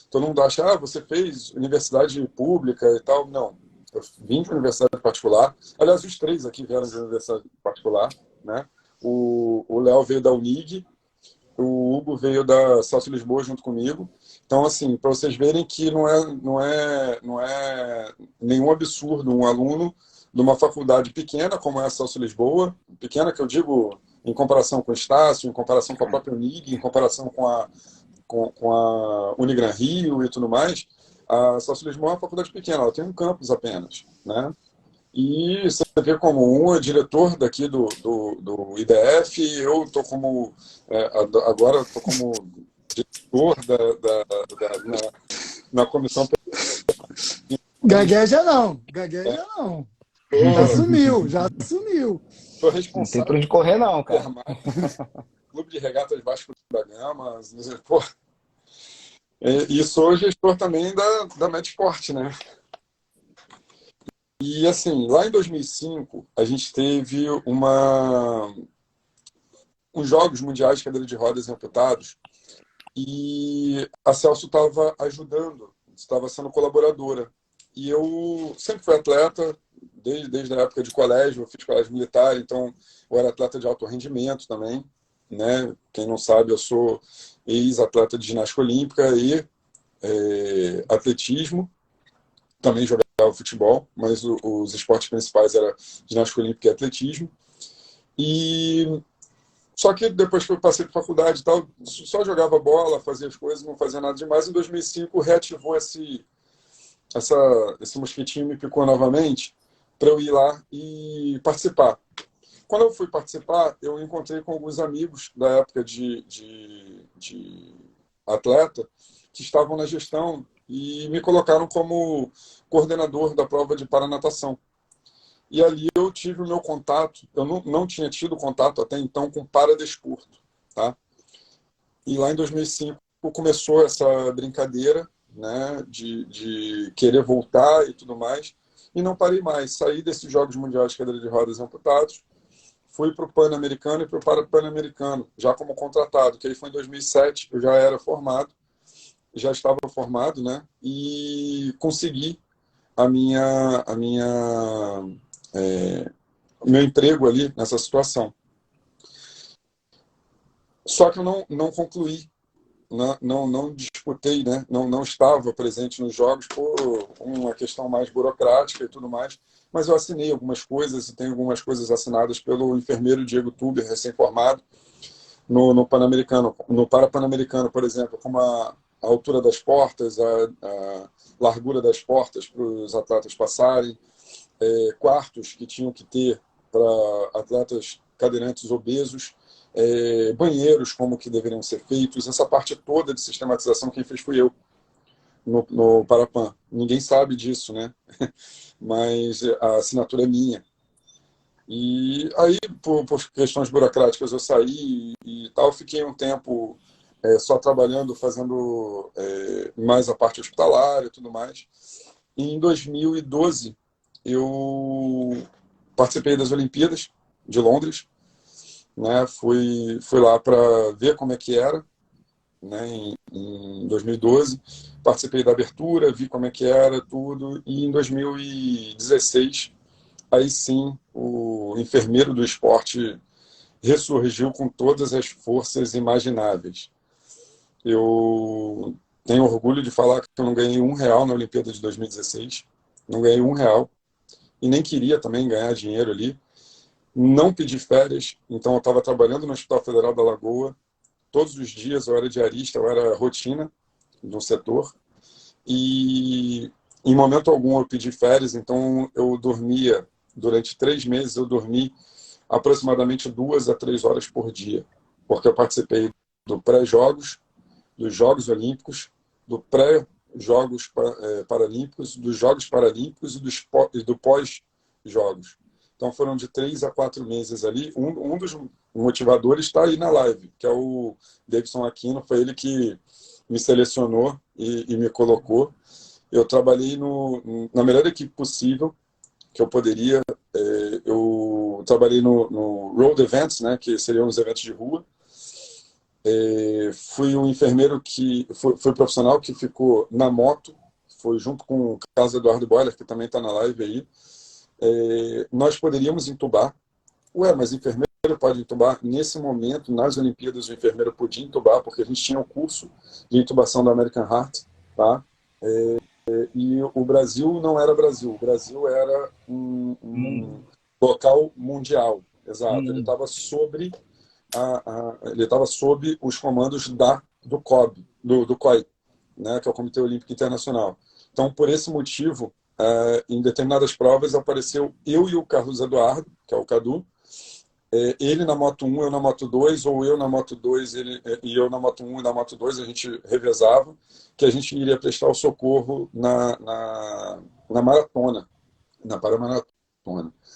Todo mundo acha, você fez universidade pública e tal. Não, eu vim de universidade particular. Aliás, os três aqui vieram de universidade particular, né? O Léo veio da Unig, o Hugo veio da Celso Lisboa junto comigo. Então, assim, para vocês verem que não é nenhum absurdo um aluno de uma faculdade pequena, como é a Celso Lisboa, pequena que eu digo em comparação com o Estácio, em comparação com a própria Unig, em comparação com a Unigran Rio e tudo mais, a Celso Lisboa é uma faculdade pequena, ela tem um campus apenas, né? E você vê como um é diretor daqui do IDF, eu estou como agora estou como diretor na comissão. Gagueja não. Já sumiu. Sou Não tem responsável pra onde correr, não, cara. Clube de Regatas Vasco da Gama, pô. E sou gestor também da Medsport, né? E assim, lá em 2005, a gente teve uns Jogos Mundiais de Cadeira de Rodas e Amputados, e a Celso estava ajudando, estava sendo colaboradora. E eu sempre fui atleta, desde a época de colégio, eu fiz colégio militar, então eu era atleta de alto rendimento também, né? Quem não sabe, eu sou ex-atleta de ginástica olímpica e atletismo, também jogava futebol, mas os esportes principais eram ginástica olímpica e atletismo. E Só que depois que eu passei para faculdade e tal, só jogava bola, fazia as coisas, não fazia nada demais. Em 2005, reativou esse mosquitinho, me picou novamente para eu ir lá e participar. Quando eu fui participar, eu encontrei com alguns amigos da época de atleta que estavam na gestão e me colocaram como coordenador da prova de paranatação. E ali eu tive o meu contato, eu não tinha tido contato até então com paradesporto, tá? E lá em 2005 começou essa brincadeira, né, de querer voltar e tudo mais, e não parei mais. Saí desses Jogos Mundiais de Cadeira de Rodas Amputados, fui para o Pan-Americano e para o Para-Pan-Americano, já como contratado, que aí foi em 2007, eu já era formado, já estava formado, né, e consegui o meu emprego ali nessa situação. Só que eu não concluí, não disputei, né? Não estava presente nos jogos por uma questão mais burocrática e tudo mais, mas eu assinei algumas coisas e tenho algumas coisas assinadas pelo enfermeiro Diego Tuber, recém-formado, no Pan-Americano, no Para-Pan-Americano, por exemplo, como a altura das portas, a largura das portas para os atletas passarem, quartos que tinham que ter para atletas cadeirantes obesos, banheiros como que deveriam ser feitos, essa parte toda de sistematização quem fez fui eu no Parapan. Ninguém sabe disso, né? Mas a assinatura é minha. E aí, por questões burocráticas, eu saí e tal, fiquei um tempo só trabalhando, fazendo mais a parte hospitalar e tudo mais. E em 2012, eu participei das Olimpíadas de Londres, né? Fui lá para ver como é que era, né? Em 2012, participei da abertura, vi como é que era tudo, e em 2016, aí sim, o enfermeiro do esporte ressurgiu com todas as forças imagináveis. Eu tenho orgulho de falar que eu não ganhei R$ 1 na Olimpíada de 2016, não ganhei R$ 1, e nem queria também ganhar dinheiro ali. Não pedi férias, então eu estava trabalhando no Hospital Federal da Lagoa. Todos os dias eu era diarista, eu era rotina no setor. E em momento algum eu pedi férias, então eu dormia, durante 3 meses eu dormi aproximadamente 2 a 3 horas por dia, porque eu participei do pré-jogos, dos Jogos Olímpicos, do pré-Jogos Paralímpicos, dos Jogos Paralímpicos e do pós-Jogos. Então foram de 3 a 4 meses ali. Um dos motivadores está aí na live, que é o Davidson Aquino, foi ele que me selecionou e me colocou. Eu trabalhei na melhor equipe possível que eu poderia. Eu trabalhei no Road Events, né, que seriam os eventos de rua. Fui um enfermeiro que foi profissional que ficou na moto, foi junto com o Carlos Eduardo Boiler, que também está na live aí. Nós poderíamos entubar. Ué, mas enfermeiro pode entubar? Nesse momento, nas Olimpíadas, o enfermeiro podia entubar, porque a gente tinha um curso de intubação da American Heart, tá? E o Brasil não era Brasil, o Brasil era um local mundial, exato. Ele estava sobre ele estava sob os comandos do COB, do COI, né, que é o Comitê Olímpico Internacional. Então, por esse motivo, em determinadas provas apareceu eu e o Carlos Eduardo, que é o Cadu, ele na Moto 1, eu na Moto 2, ou eu na Moto 2 e eu na Moto 1 e na Moto 2, a gente revezava, que a gente iria prestar o socorro na maratona, na paramaratona.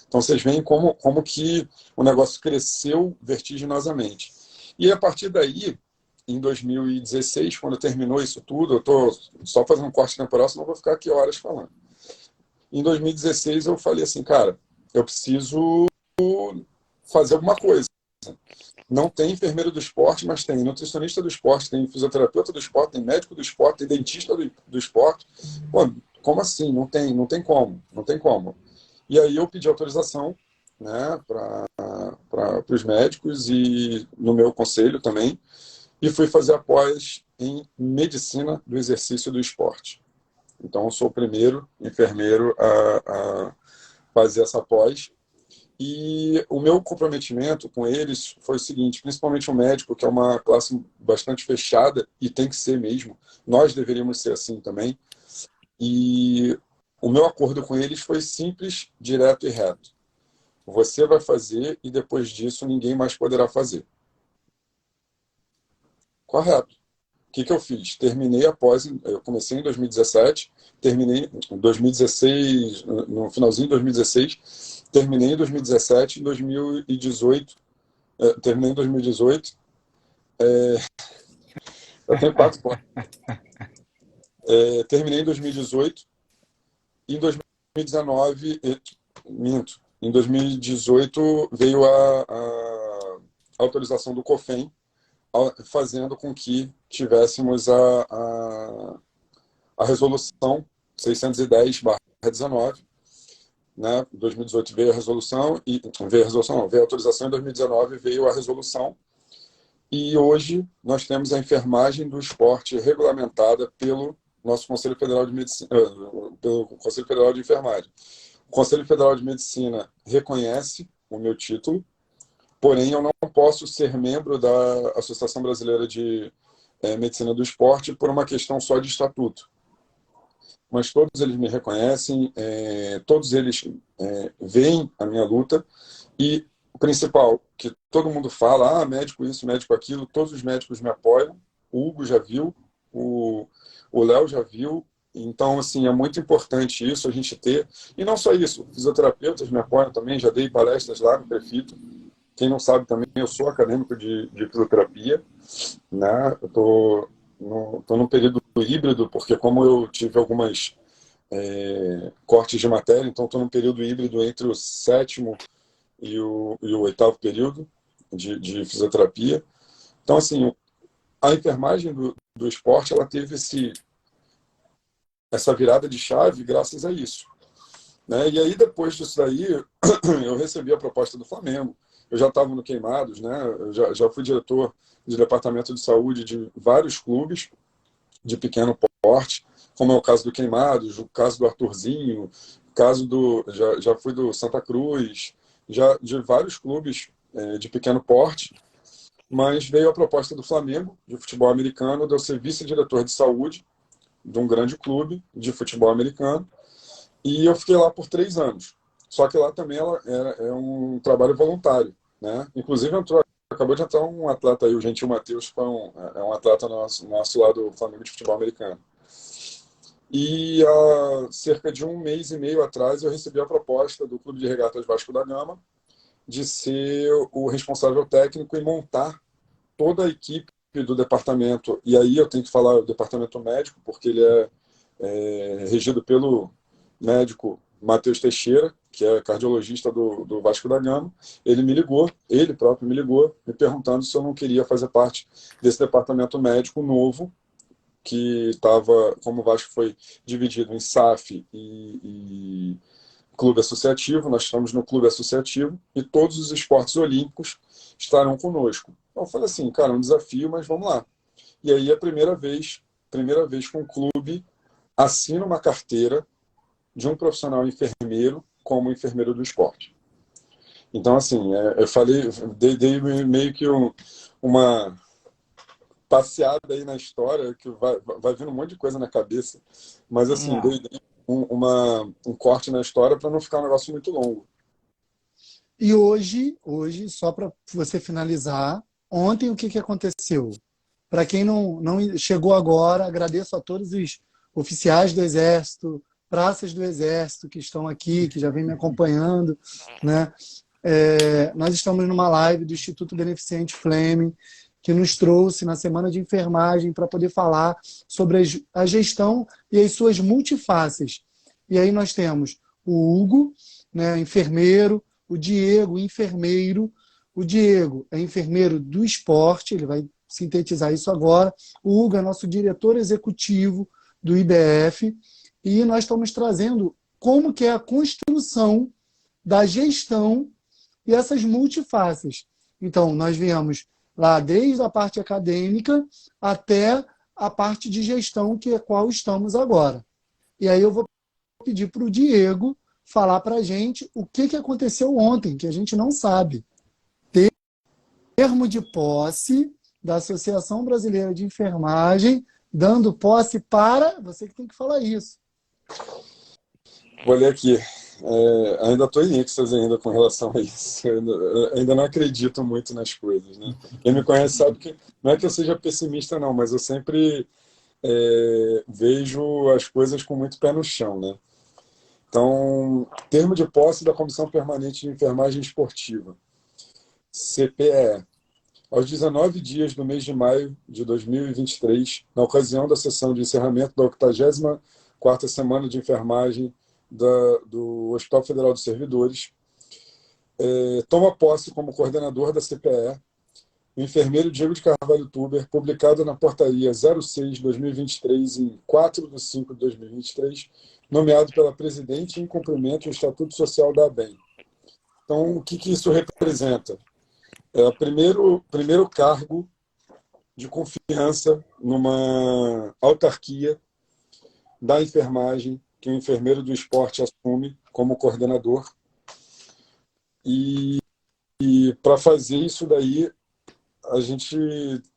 Então vocês veem como que o negócio cresceu vertiginosamente. E a partir daí, em 2016, quando terminou isso tudo, eu estou só fazendo um corte temporal, senão eu vou ficar aqui horas falando. Em 2016 eu falei assim, cara, eu preciso fazer alguma coisa. Não tem enfermeiro do esporte, mas tem nutricionista do esporte, tem fisioterapeuta do esporte, tem médico do esporte, tem dentista do esporte. Pô, como assim? Não tem como. E aí eu pedi autorização, né, para os médicos e no meu conselho também, e fui fazer a pós em medicina do exercício do esporte. Então eu sou o primeiro enfermeiro a fazer essa pós. E o meu comprometimento com eles foi o seguinte, principalmente o médico, que é uma classe bastante fechada, e tem que ser mesmo, nós deveríamos ser assim também, e o meu acordo com eles foi simples, direto e reto. Você vai fazer e depois disso ninguém mais poderá fazer. Correto. O que eu fiz? Terminei eu comecei em 2017, terminei em 2016, no finalzinho de 2016, terminei em 2017, em 2018, terminei em 2018, eu tenho 4 pontos. Terminei em 2018, e em 2019, minto, em 2018 veio a autorização do COFEN, fazendo com que tivéssemos a resolução 610/19, né? Em 2018 veio a resolução, veio a autorização, em 2019 veio a resolução, e hoje nós temos a enfermagem do esporte regulamentada pelo nosso Conselho Federal de Medicina, pelo Conselho Federal de Enfermagem. O Conselho Federal de Medicina reconhece o meu título, porém eu não posso ser membro da Associação Brasileira de Medicina do Esporte por uma questão só de estatuto. Mas todos eles me reconhecem, todos eles veem a minha luta, e o principal, que todo mundo fala, médico isso, médico aquilo, todos os médicos me apoiam, o Hugo já viu, o Léo já viu, então, assim, é muito importante isso, a gente ter, e não só isso, fisioterapeutas me apoiam também, já dei palestras lá no Prefito, quem não sabe também, eu sou acadêmico de fisioterapia, né? Eu tô num período híbrido, porque como eu tive algumas cortes de matéria, então estou num período híbrido entre o 7º e o 8º período de fisioterapia. Então, assim, a enfermagem do esporte, ela teve essa virada de chave graças a isso, né? E aí, depois disso daí, eu recebi a proposta do Flamengo. Eu já estava no Queimados, né? Eu já fui diretor de departamento de saúde de vários clubes de pequeno porte, como é o caso do Queimados, o caso do Arthurzinho, o caso já fui do Santa Cruz, já de vários clubes de pequeno porte, mas veio a proposta do Flamengo, de futebol americano, de eu ser vice-diretor de saúde de um grande clube de futebol americano, e eu fiquei lá por 3 anos. Só que lá também é um trabalho voluntário, né? Inclusive acabou de entrar um atleta aí, o Gentil Matheus, que é um atleta nosso lá do Flamengo de futebol americano. E há cerca de 1 mês e meio atrás eu recebi a proposta do Clube de Regatas Vasco da Gama de ser o responsável técnico e montar toda a equipe do departamento. E aí eu tenho que falar o departamento médico, porque ele é regido pelo médico Matheus Teixeira, que é cardiologista do Vasco da Gama. Ele próprio me ligou, me perguntando se eu não queria fazer parte desse departamento médico novo, que estava, como o Vasco foi dividido em SAF e clube associativo, nós estamos no clube associativo, e todos os esportes olímpicos estarão conosco. Então eu falei assim, cara, é um desafio, mas vamos lá. E aí a primeira vez que um clube assina uma carteira de um profissional enfermeiro como enfermeiro do esporte. Então, assim, eu dei meio que uma passeada aí na história, que vai vindo um monte de coisa na cabeça, mas, assim, dei um corte na história para não ficar um negócio muito longo. E hoje só para você finalizar, ontem o que aconteceu? Para quem não chegou agora, agradeço a todos os oficiais do Exército, praças do Exército que estão aqui, que já vem me acompanhando, né? Nós estamos numa live do Instituto Beneficente Fleming, que nos trouxe na Semana de Enfermagem para poder falar sobre a gestão e as suas multifaces. E aí nós temos o Hugo, né, enfermeiro, o Diego, enfermeiro. O Diego é enfermeiro do esporte, ele vai sintetizar isso agora. O Hugo é nosso diretor executivo do IBF, e nós estamos trazendo como que é a construção da gestão e essas multifaces. Então, nós viemos lá desde a parte acadêmica até a parte de gestão, que é a qual estamos agora. E aí eu vou pedir para o Diego falar para a gente o que aconteceu ontem, que a gente não sabe. Termo de posse da Associação Brasileira de Enfermagem, dando posse para... Você que tem que falar isso. Vou ler aqui. Ainda estou em êxtase ainda com relação a isso. Eu ainda não acredito muito nas coisas, né? Quem me conhece sabe que não é que eu seja pessimista, não, mas eu sempre vejo as coisas com muito pé no chão, né? Então, termo de posse da Comissão Permanente de Enfermagem Esportiva, CPE. Aos 19 dias do mês de maio de 2023, na ocasião da sessão de encerramento da 84ª Semana de Enfermagem do Hospital Federal dos Servidores, toma posse como coordenador da CPE o enfermeiro Diego de Carvalho Tuber, publicado na Portaria 06/2023, em 4/5/2023, nomeado pela presidente em cumprimento do Estatuto Social da ABEM. Então, o que isso representa? É o primeiro cargo de confiança numa autarquia da enfermagem que o enfermeiro do esporte assume como coordenador. E para fazer isso daí, a gente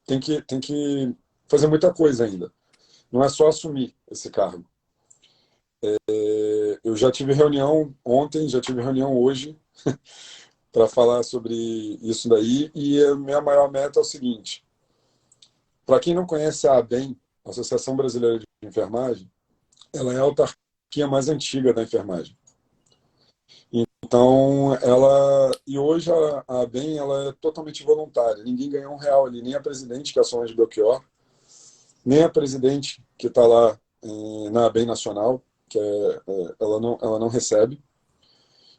tem que fazer muita coisa ainda. Não é só assumir esse cargo. Eu já tive reunião ontem, já tive reunião hoje, para falar sobre isso daí, e a minha maior meta é o seguinte: para quem não conhece a ABEM, a Associação Brasileira de Enfermagem, ela é a autarquia mais antiga da enfermagem. Então, e hoje a ABEM ela é totalmente voluntária, ninguém ganha R$1 ali, nem a presidente, que é a Solange Belchior, nem a presidente, que está lá na ABEM Nacional, que ela não recebe.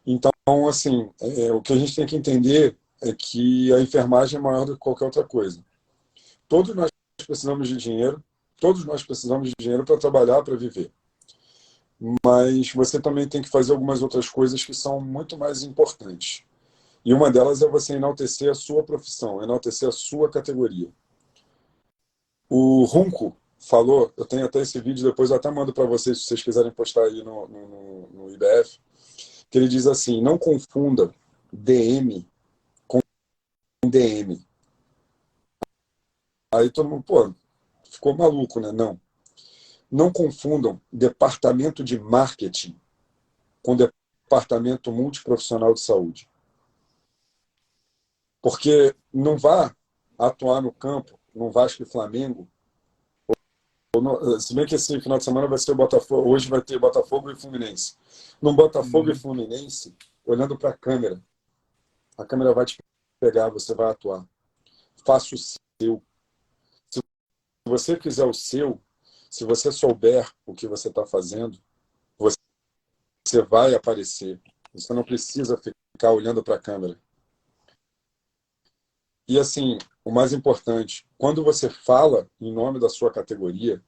Então, assim, o que a gente tem que entender é que a enfermagem é maior do que qualquer outra coisa. Todos nós precisamos de dinheiro, todos nós precisamos de dinheiro para trabalhar, para viver. Mas você também tem que fazer algumas outras coisas que são muito mais importantes. E uma delas é você enaltecer a sua profissão, enaltecer a sua categoria. O Runco falou, eu tenho até esse vídeo, depois eu até mando para vocês, se vocês quiserem postar aí no IBF, que ele diz assim: não confunda DM com DM. Aí todo mundo, pô, ficou maluco, né? Não confundam departamento de marketing com departamento multiprofissional de saúde. Porque não vá atuar no campo, no Vasco e Flamengo, se bem que esse final de semana vai ser o Botafogo, hoje vai ter Botafogo e Fluminense. No Botafogo e Fluminense, olhando para a câmera vai te pegar, você vai atuar. Faça o seu. Se você fizer o seu, se você souber o que você está fazendo, você vai aparecer. Você não precisa ficar olhando para a câmera. E assim, o mais importante, quando você fala em nome da sua categoria,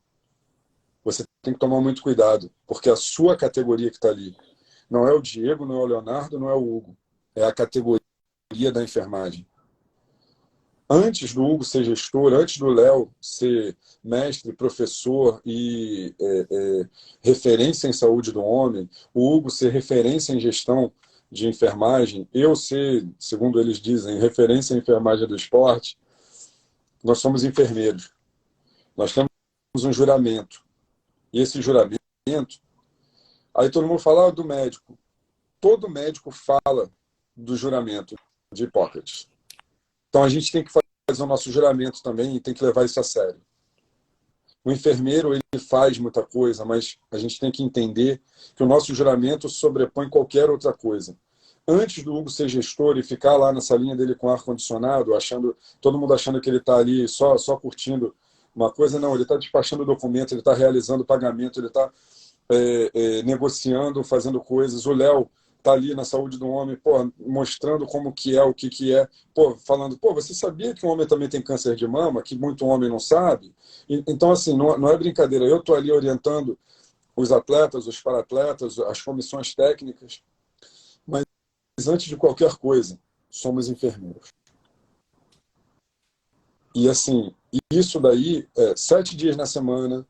você tem que tomar muito cuidado, porque a sua categoria que está ali não é o Diego, não é o Leonardo, não é o Hugo. É a categoria da enfermagem. Antes do Hugo ser gestor, antes do Léo ser mestre, professor e referência em saúde do homem, o Hugo ser referência em gestão de enfermagem, eu ser, segundo eles dizem, referência em enfermagem do esporte, nós somos enfermeiros. Nós temos um juramento. E esse juramento, aí todo mundo fala do médico. Todo médico fala do juramento de Hipócrates. Então a gente tem que fazer o nosso juramento também e tem que levar isso a sério. O enfermeiro, ele faz muita coisa, mas a gente tem que entender que o nosso juramento sobrepõe qualquer outra coisa. Antes do Hugo ser gestor e ficar lá na salinha dele com ar-condicionado, todo mundo achando que ele está ali só curtindo uma coisa, não, ele está despachando documento, ele está realizando pagamento, ele está negociando, fazendo coisas. O Léo está ali na saúde do homem, pô, mostrando como que é, o que é, pô, falando, pô, você sabia que o homem também tem câncer de mama, que muito homem não sabe? Então, assim, não é brincadeira, eu estou ali orientando os atletas, os paratletas, as comissões técnicas, mas antes de qualquer coisa, somos enfermeiros. E assim, isso daí, 7 dias na semana,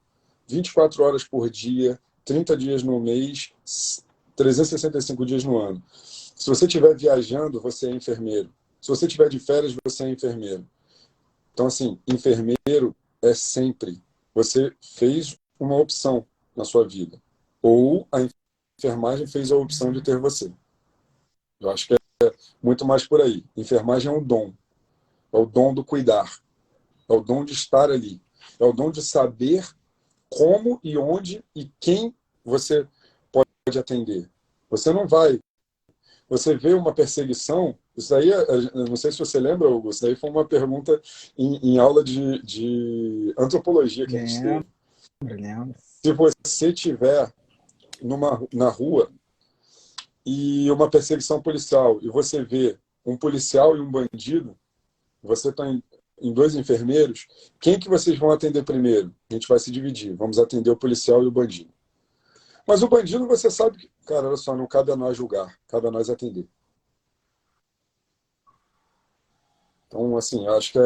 24 horas por dia, 30 dias no mês, 365 dias no ano. Se você estiver viajando, você é enfermeiro. Se você estiver de férias, você é enfermeiro. Então, assim, enfermeiro é sempre. Você fez uma opção na sua vida. Ou a enfermagem fez a opção de ter você. Eu acho que é muito mais por aí. Enfermagem é um dom. É o dom do cuidar. É o dom de estar ali. É o dom de saber como e onde e quem você pode atender. Você não vai. Você vê uma perseguição. Isso aí, não sei se você lembra, Hugo, isso aí foi uma pergunta em aula de antropologia que a gente teve. Lembro. Se você estiver na rua e uma perseguição policial e você vê um policial e um bandido, você está em dois enfermeiros, quem que vocês vão atender primeiro? A gente vai se dividir. Vamos atender o policial e o bandido. Mas o bandido, você sabe que, cara, olha só, não cabe a nós julgar, cabe a nós atender. Então, assim, eu acho que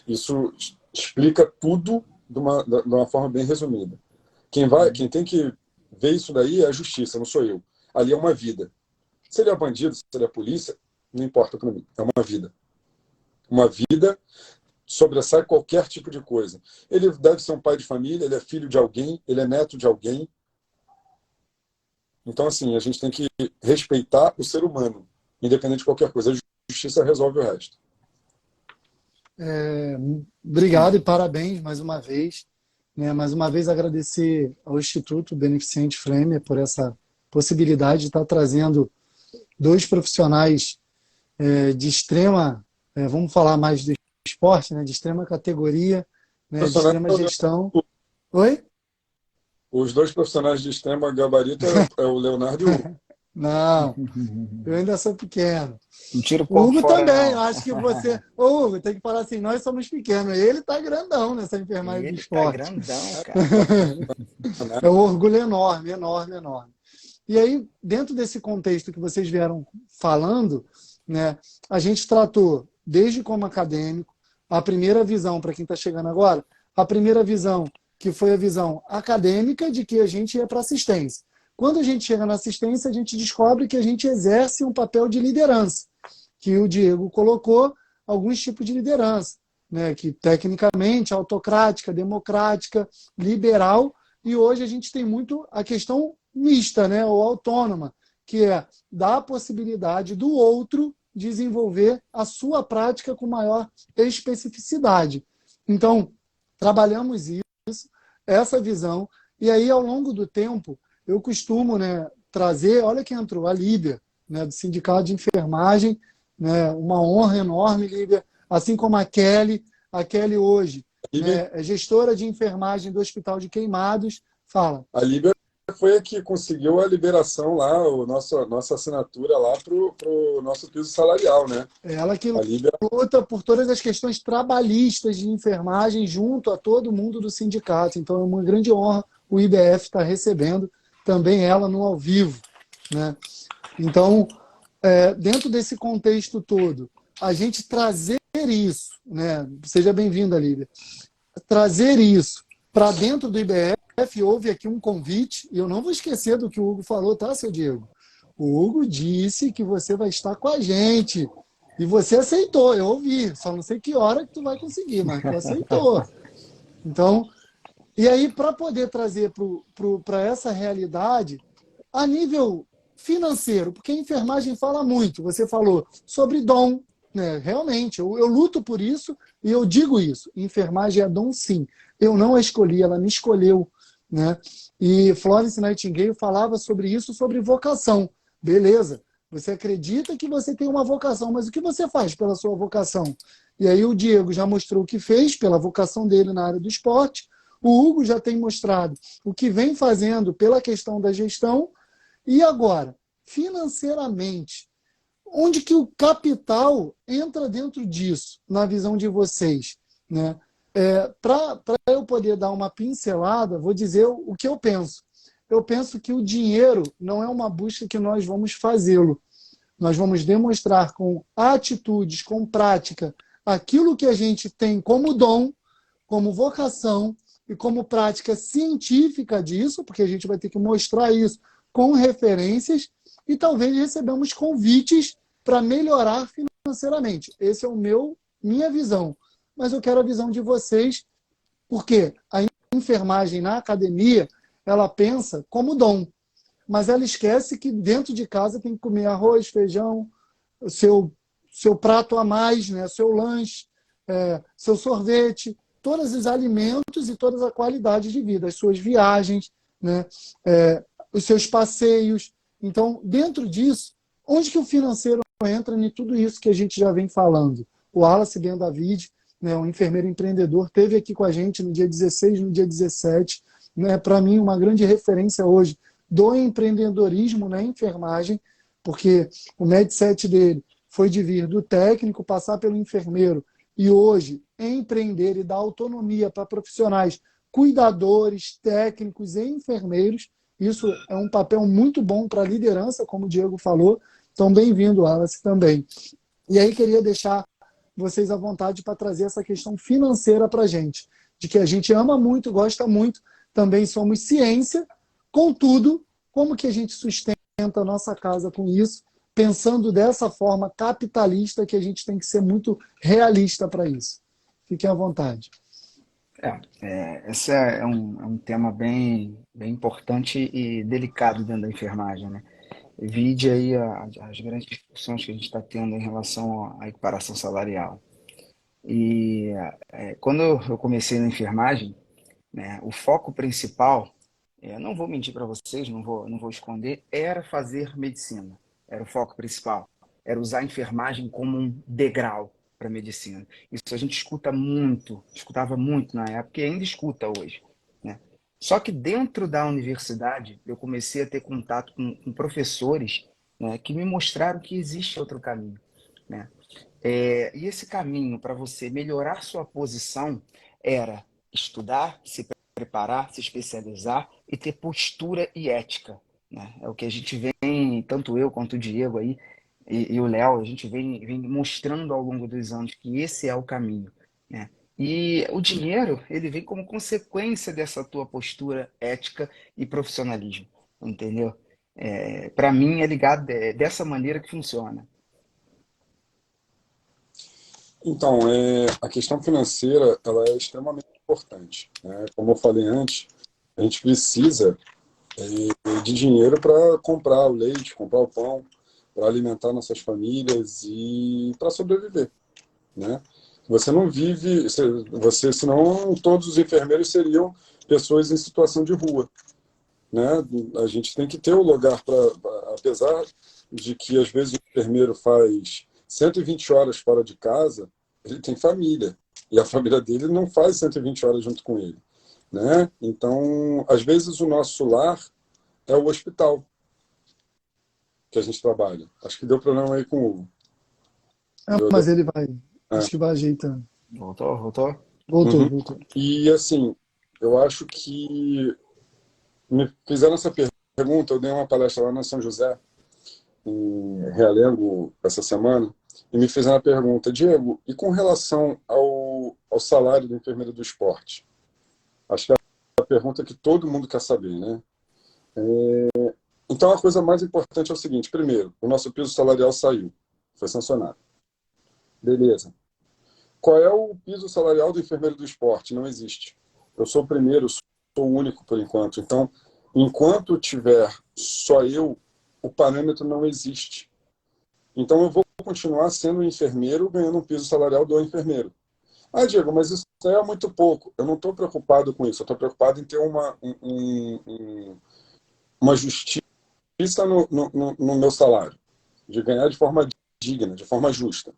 isso explica tudo de uma forma bem resumida. Quem tem que ver isso daí é a justiça, não sou eu. Ali é uma vida. Se ele é bandido, se ele é polícia, não importa para mim. É uma vida. Uma vida sobressai qualquer tipo de coisa. Ele deve ser um pai de família, ele é filho de alguém, ele é neto de alguém. Então, assim, a gente tem que respeitar o ser humano, independente de qualquer coisa. A justiça resolve o resto. Obrigado e parabéns mais uma vez. Né? Mais uma vez agradecer ao Instituto Beneficente Framer por essa possibilidade de estar trazendo dois profissionais de extrema, vamos falar mais do esporte, né? De extrema categoria, né? De extrema gestão. Oi? Os dois profissionais de extrema gabarito é o Leonardo e o Hugo. Não, eu ainda sou pequeno. Não tira o O corpo Hugo fora, também, eu não. acho que você... Ô, Hugo, tem que falar assim, nós somos pequenos. Ele tá grandão nessa enfermagem do Ele tá esporte. grandão, cara. É um orgulho enorme, enorme, enorme. E aí, dentro desse contexto que vocês vieram falando, né, a gente tratou, desde como acadêmico, a primeira visão, para quem está chegando agora, a primeira visão, que foi a visão acadêmica de que a gente ia para assistência. Quando a gente chega na assistência, a gente descobre que a gente exerce um papel de liderança, que o Diego colocou alguns tipos de liderança, né, que tecnicamente, autocrática, democrática, liberal, e hoje a gente tem muito a questão mista, né, ou autônoma, que é dar a possibilidade do outro desenvolver a sua prática com maior especificidade. Então, trabalhamos isso, essa visão, e aí ao longo do tempo eu costumo, né, trazer, olha quem entrou, a Líbia, né, do Sindicato de Enfermagem, né, uma honra enorme, Líbia, assim como a Kelly hoje, né, é gestora de enfermagem do Hospital de Queimados, fala. A Líbia foi a que conseguiu a liberação lá, nossa assinatura lá para o nosso piso salarial, né? Ela que luta por todas as questões trabalhistas de enfermagem junto a todo mundo do sindicato. Então é uma grande honra o IBF estar recebendo também ela no ao vivo, né? Então, dentro desse contexto todo, a gente trazer isso, né? Seja bem-vinda, Líbia. Trazer isso para dentro do IBF, houve aqui um convite, e eu não vou esquecer do que o Hugo falou, tá, seu Diego? O Hugo disse que você vai estar com a gente. E você aceitou, eu ouvi. Só não sei que hora que tu vai conseguir, mas tu aceitou. Então, e aí, para poder trazer para essa realidade, a nível financeiro, porque a enfermagem fala muito, você falou sobre dom, né? Realmente, eu luto por isso e eu digo isso. Enfermagem é dom, sim. Eu não a escolhi, ela me escolheu, né? E Florence Nightingale falava sobre isso, sobre vocação. Beleza, você acredita que você tem uma vocação, mas o que você faz pela sua vocação? E aí o Diego já mostrou o que fez pela vocação dele na área do esporte, o Hugo já tem mostrado o que vem fazendo pela questão da gestão, e agora, financeiramente, onde que o capital entra dentro disso, na visão de vocês, né? Para eu poder dar uma pincelada, vou dizer o que eu penso. Eu penso que o dinheiro não é uma busca que nós vamos fazê-lo. Nós vamos demonstrar com atitudes, com prática, aquilo que a gente tem como dom, como vocação e como prática científica disso, porque a gente vai ter que mostrar isso com referências, e talvez recebamos convites para melhorar financeiramente. Esse é minha visão. Mas eu quero a visão de vocês, porque a enfermagem na academia, ela pensa como dom, mas ela esquece que dentro de casa tem que comer arroz, feijão, o seu prato a mais, né? Seu lanche, seu sorvete, todos os alimentos e toda a qualidade de vida, as suas viagens, né? Os seus passeios. Então, dentro disso, onde que o financeiro entra em tudo isso que a gente já vem falando? O Wallace Ben David, né, um enfermeiro empreendedor, esteve aqui com a gente no dia 16, no dia 17. Né, para mim, uma grande referência hoje do empreendedorismo na enfermagem, porque o mindset dele foi de vir do técnico, passar pelo enfermeiro e hoje empreender e dar autonomia para profissionais, cuidadores, técnicos e enfermeiros. Isso é um papel muito bom para a liderança, como o Diego falou. Então, bem-vindo, Wallace, também. E aí, queria deixar vocês à vontade para trazer essa questão financeira para a gente, de que a gente ama muito, gosta muito, também somos ciência, contudo, como que a gente sustenta a nossa casa com isso, pensando dessa forma capitalista, que a gente tem que ser muito realista para isso. Fiquem à vontade. Esse é um tema bem importante e delicado dentro da enfermagem, né? Vide aí as grandes discussões que a gente está tendo em relação à equiparação salarial. E quando eu comecei na enfermagem, né, o foco principal, não vou mentir para vocês, não vou esconder, era fazer medicina. Era o foco principal. Era usar a enfermagem como um degrau para a medicina. Isso a gente escutava muito na época e ainda escuta hoje, né? Só que dentro da universidade, eu comecei a ter contato com professores, né, que me mostraram que existe outro caminho, né? E esse caminho para você melhorar sua posição era estudar, se preparar, se especializar e ter postura e ética, né? É o que a gente vem, tanto eu quanto o Diego aí e o Léo, a gente vem mostrando ao longo dos anos que esse é o caminho, né? E o dinheiro, ele vem como consequência dessa tua postura ética e profissionalismo, entendeu? Para mim é ligado dessa maneira que funciona. Então, a questão financeira ela é extremamente importante, né? Como eu falei antes, a gente precisa de dinheiro para comprar o leite, comprar o pão, para alimentar nossas famílias e para sobreviver, né? Você não vive, senão todos os enfermeiros seriam pessoas em situação de rua, né? A gente tem que ter um lugar apesar de que às vezes o enfermeiro faz 120 horas fora de casa, ele tem família, e a família dele não faz 120 horas junto com ele, né? Então, às vezes o nosso lar é o hospital que a gente trabalha. Acho que deu problema aí com o Hugo. Mas ele vai, acho que vai ajeitando. Voltou? Voltou. E assim, eu acho que me fizeram essa pergunta, eu dei uma palestra lá na São José, em Realengo, essa semana, e me fizeram a pergunta: Diego, e com relação ao salário do enfermeiro do esporte? Acho que é a pergunta que todo mundo quer saber, né? Então, a coisa mais importante é o seguinte: primeiro, o nosso piso salarial saiu, foi sancionado. Beleza. Qual é o piso salarial do enfermeiro do esporte? Não existe. Eu sou o primeiro, sou o único por enquanto. Então, enquanto tiver só eu, o parâmetro não existe. Então, eu vou continuar sendo um enfermeiro ganhando um piso salarial do enfermeiro. Ah, Diego, mas isso é muito pouco. Eu não estou preocupado com isso. Eu estou preocupado em ter uma justiça no meu salário, de ganhar de forma digna, de forma justa.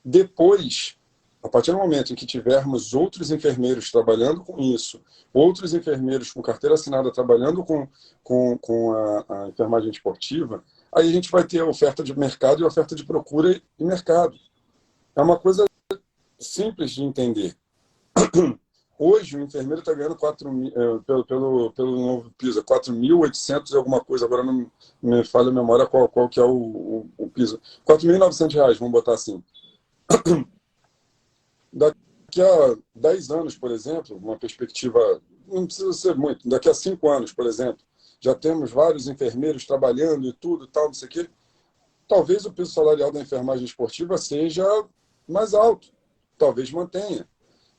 Depois, a partir do momento em que tivermos outros enfermeiros trabalhando com isso, outros enfermeiros com carteira assinada trabalhando com a enfermagem esportiva, aí a gente vai ter a oferta de mercado e a oferta de procura e mercado. É uma coisa simples de entender. Hoje, o enfermeiro está ganhando 4 mil, pelo novo piso, 4.800 e alguma coisa, agora não me falha a memória qual que é o piso. R$ 4.900, vamos botar assim. Daqui a 10 anos, por exemplo, uma perspectiva, não precisa ser muito, daqui a 5 anos, por exemplo, já temos vários enfermeiros trabalhando e tudo, tal, não sei o quê. Talvez o piso salarial da enfermagem esportiva seja mais alto, talvez mantenha.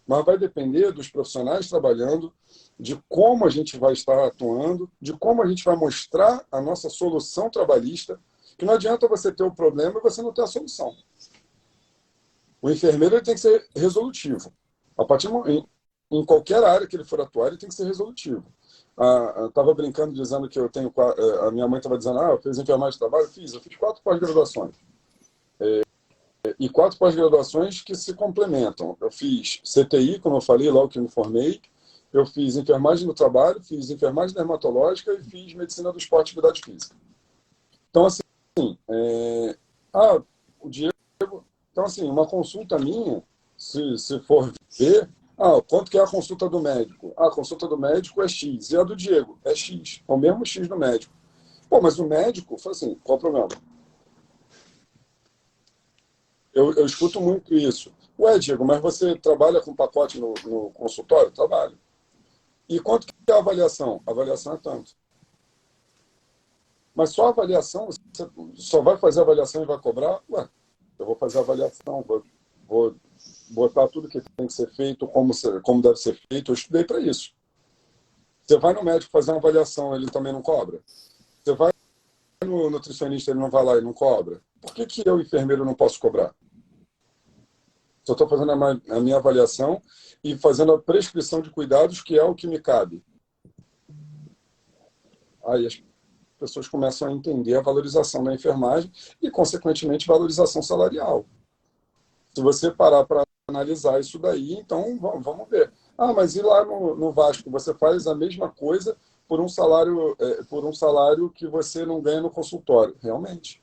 Mas vai depender dos profissionais trabalhando, de como a gente vai estar atuando, de como a gente vai mostrar a nossa solução trabalhista, que não adianta você ter o problema e você não ter a solução. O enfermeiro ele tem que ser resolutivo. A partir em qualquer área que ele for atuar, ele tem que ser resolutivo. Estava brincando dizendo que eu tenho... A minha mãe estava dizendo, eu fiz enfermagem de trabalho? Eu fiz 4 pós-graduações. E 4 pós-graduações que se complementam. Eu fiz CTI, como eu falei, logo que me formei. Eu fiz enfermagem do trabalho, fiz enfermagem dermatológica e fiz medicina do esporte e atividade física. Então, assim, o Diego... Então, assim, uma consulta minha, se for ver, quanto que é a consulta do médico? A consulta do médico é X, e a do Diego é X, é o mesmo X do médico. Pô, mas o médico, fala assim, qual o problema? Eu escuto muito isso. Ué, Diego, mas você trabalha com pacote no consultório? Trabalho. E quanto que é a avaliação? A avaliação é tanto. Mas só a avaliação, você só vai fazer a avaliação e vai cobrar? Ué, eu vou fazer a avaliação, vou botar tudo que tem que ser feito, como deve ser feito. Eu estudei para isso. Você vai no médico fazer uma avaliação, ele também não cobra? Você vai no nutricionista, ele não vai lá e não cobra? Por que eu, enfermeiro, não posso cobrar? Só estou fazendo a minha avaliação e fazendo a prescrição de cuidados, que é o que me cabe. Aí as pessoas começam a entender a valorização da enfermagem e, consequentemente, valorização salarial. Se você parar para analisar isso daí, então vamos ver. Mas e lá no Vasco? Você faz a mesma coisa por um salário que você não ganha no consultório. Realmente.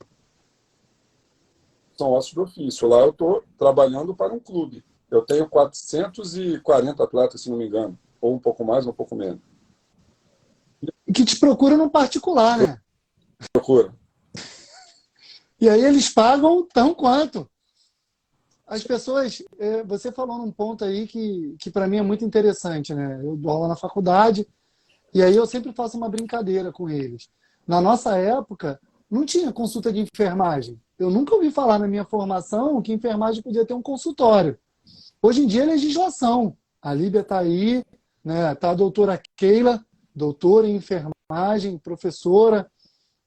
São ossos do ofício. Lá eu estou trabalhando para um clube. Eu tenho 440 atletas, se não me engano. Ou um pouco mais, ou um pouco menos. Que te procura no particular, né? Procura. E aí eles pagam tão quanto. As pessoas... Você falou num ponto aí que para mim é muito interessante, né? Eu dou aula na faculdade e aí eu sempre faço uma brincadeira com eles. Na nossa época, não tinha consulta de enfermagem. Eu nunca ouvi falar na minha formação que enfermagem podia ter um consultório. Hoje em dia é legislação. A Líbia está aí, né? Está a doutora Keila, doutora em enfermagem, professora,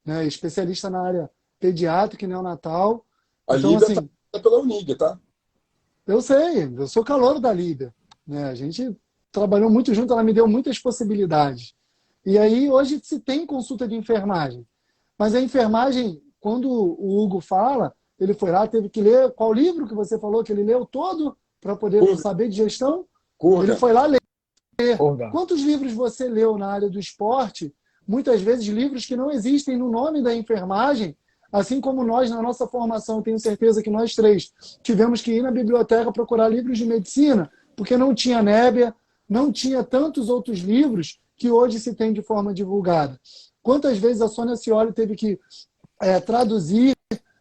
né? Especialista na área pediátrica e neonatal. A então, Líbia assim, tá pela Unig, tá? Eu sei, eu sou calouro da Líbia, né? A gente trabalhou muito junto, ela me deu muitas possibilidades. E aí, hoje, se tem consulta de enfermagem. Mas a enfermagem, quando o Hugo fala, ele foi lá, teve que ler qual livro que você falou que ele leu todo para poder saber de gestão? Ele foi lá ler. Quantos livros você leu na área do esporte? Muitas vezes livros que não existem no nome da enfermagem, assim como nós, na nossa formação, tenho certeza que nós 3 tivemos que ir na biblioteca procurar livros de medicina, porque não tinha Nébia, não tinha tantos outros livros que hoje se tem de forma divulgada. Quantas vezes a Sônia Scioli teve que traduzir,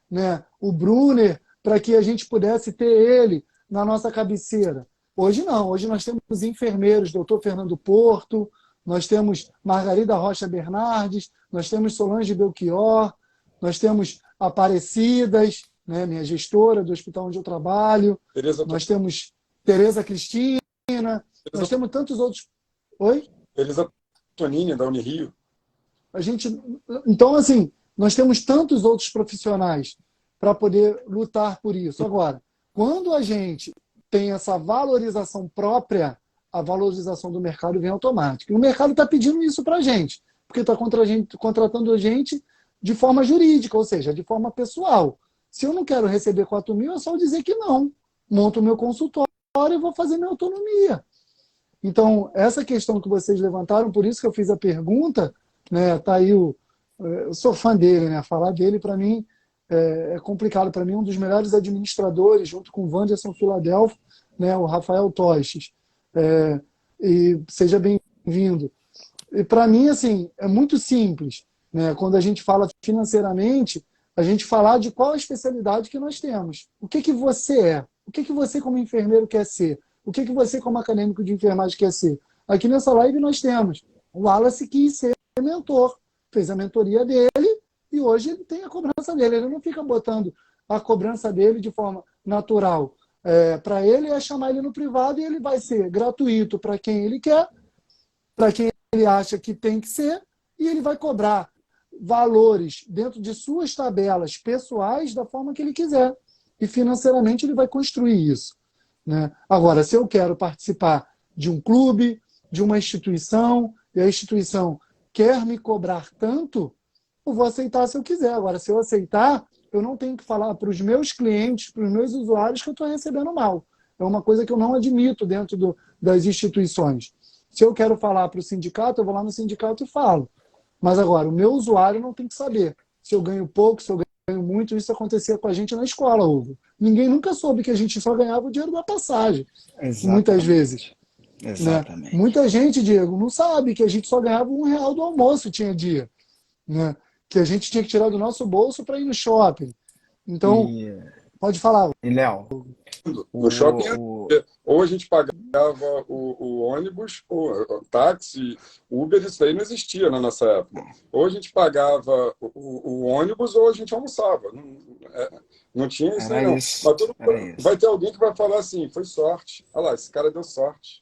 né, o Brunner para que a gente pudesse ter ele na nossa cabeceira? Hoje não, hoje nós temos enfermeiros, doutor Fernando Porto, nós temos Margarida Rocha Bernardes, nós temos Solange Belchior, nós temos Aparecidas, né, minha gestora do hospital onde eu trabalho, nós temos Tereza Cristina, nós temos tantos outros... Oi? Tereza Tonini, da Unirio. Então, assim, nós temos tantos outros profissionais para poder lutar por isso. Agora, quando a gente tem essa valorização própria, a valorização do mercado vem automática. E o mercado está pedindo isso para a gente, porque está contratando a gente de forma jurídica, ou seja, de forma pessoal. Se eu não quero receber 4 mil, é só dizer que não. Monto o meu consultório e vou fazer minha autonomia. Então, essa questão que vocês levantaram, por isso que eu fiz a pergunta, né, tá aí eu sou fã dele, né? Falar dele, para mim, é complicado. Para mim, um dos melhores administradores, junto com o Wanderson Philadelphia, né, o Rafael Toches. E seja bem-vindo. E para mim, assim, é muito simples, né? Quando a gente fala financeiramente, a gente falar de qual a especialidade que nós temos. O que você é? O que você, como enfermeiro, quer ser? O que você, como acadêmico de enfermagem, quer ser? Aqui nessa live nós temos o Wallace quis ser mentor. fez a mentoria dele e hoje ele tem a cobrança dele. Ele não fica botando a cobrança dele de forma natural. Para ele é chamar ele no privado e ele vai ser gratuito para quem ele quer, para quem ele acha que tem que ser, e ele vai cobrar valores dentro de suas tabelas pessoais da forma que ele quiser. E financeiramente ele vai construir isso, né? Agora, se eu quero participar de um clube, de uma instituição, e a instituição quer me cobrar tanto, eu vou aceitar se eu quiser. Agora, se eu aceitar, eu não tenho que falar para os meus clientes, para os meus usuários que eu estou recebendo mal. É uma coisa que eu não admito dentro das instituições. Se eu quero falar para o sindicato, eu vou lá no sindicato e falo. Mas agora, o meu usuário não tem que saber se eu ganho pouco, se eu ganho muito. Isso acontecia com a gente na escola, Hugo. Ninguém nunca soube que a gente só ganhava o dinheiro da passagem. Exatamente. Muitas vezes. Exatamente. Né? Muita gente, Diego, não sabe que a gente só ganhava R$1 do almoço, tinha dia. Né? Que a gente tinha que tirar do nosso bolso para ir no shopping. Então, pode falar. E, Léo, no shopping, ou a gente pagava o ônibus, o táxi, o Uber, isso aí não existia na nossa época. Ou a gente pagava o ônibus ou a gente almoçava. Não tinha isso aí, não. Mas vai ter alguém que vai falar assim, foi sorte. Olha lá, esse cara deu sorte.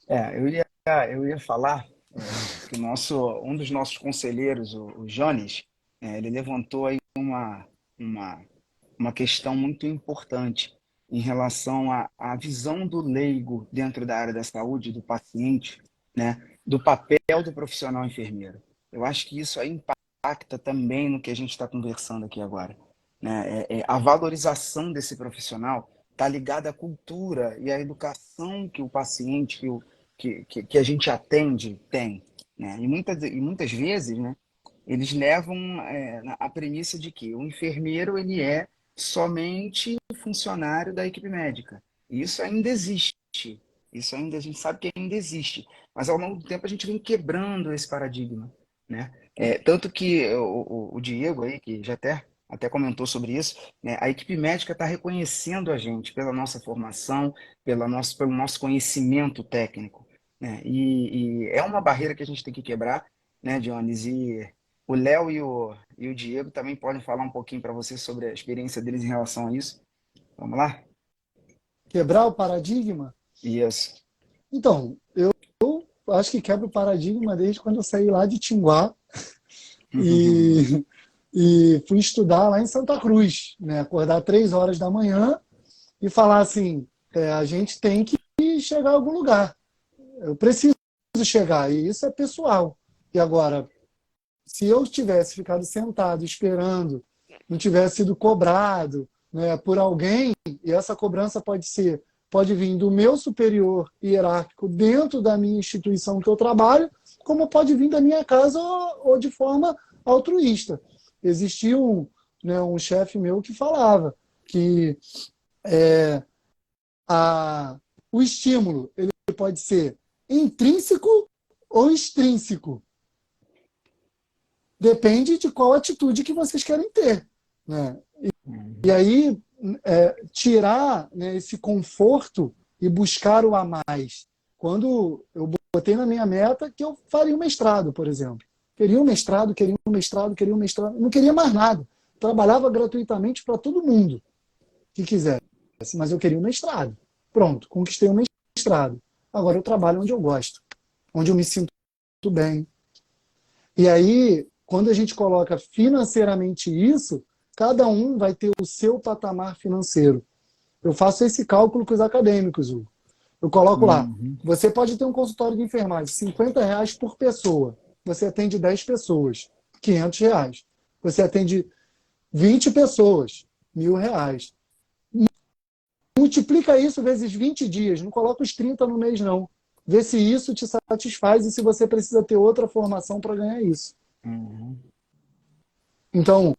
Eu ia falar que um dos nossos conselheiros, o Jones, ele levantou aí uma questão muito importante em relação à visão do leigo dentro da área da saúde, do paciente, né, do papel do profissional enfermeiro. Eu acho que isso aí impacta também no que a gente está conversando aqui agora. Né? A valorização desse profissional está ligada à cultura e à educação que o paciente, que a gente atende, tem. Né? E muitas vezes, né, eles levam a premissa de que o enfermeiro ele é somente funcionário da equipe médica. E isso ainda existe. Isso ainda a gente sabe que ainda existe. Mas ao longo do tempo a gente vem quebrando esse paradigma. Né? Tanto que o Diego aí, que já até comentou sobre isso, né? A equipe médica está reconhecendo a gente pela nossa formação, pelo nosso conhecimento técnico. Né? E é uma barreira que a gente tem que quebrar, né, Jones? E o Léo e o Diego também podem falar um pouquinho para você sobre a experiência deles em relação a isso. Vamos lá? Quebrar o paradigma? Isso. Então, eu acho que quebra o paradigma desde quando eu saí lá de Tinguá e fui estudar lá em Santa Cruz, né? Acordar 3 horas da manhã e falar assim, a gente tem que chegar a algum lugar. Eu preciso chegar, e isso é pessoal. E agora, se eu tivesse ficado sentado esperando, não tivesse sido cobrado, né, por alguém, e essa cobrança pode vir do meu superior hierárquico dentro da minha instituição que eu trabalho, como pode vir da minha casa ou de forma altruísta. Existia um chefe meu que falava que o estímulo ele pode ser intrínseco ou extrínseco. Depende de qual atitude que vocês querem ter. Né? E aí, tirar, né, esse conforto e buscar o a mais. Quando eu botei na minha meta que eu faria um mestrado, por exemplo. Queria um mestrado. Não queria mais nada. Trabalhava gratuitamente para todo mundo que quisesse. Mas eu queria um mestrado. Pronto, conquistei um mestrado. Agora eu trabalho onde eu gosto. Onde eu me sinto bem. E aí, quando a gente coloca financeiramente isso, cada um vai ter o seu patamar financeiro. Eu faço esse cálculo com os acadêmicos, Hugo. Eu coloco lá, você pode ter um consultório de enfermagem, R$50 por pessoa. Você atende 10 pessoas, R$500. Você atende 20 pessoas, R$1.000. Multiplica isso vezes 20 dias, não coloca os 30 no mês, não. Vê se isso te satisfaz e se você precisa ter outra formação para ganhar isso. Então,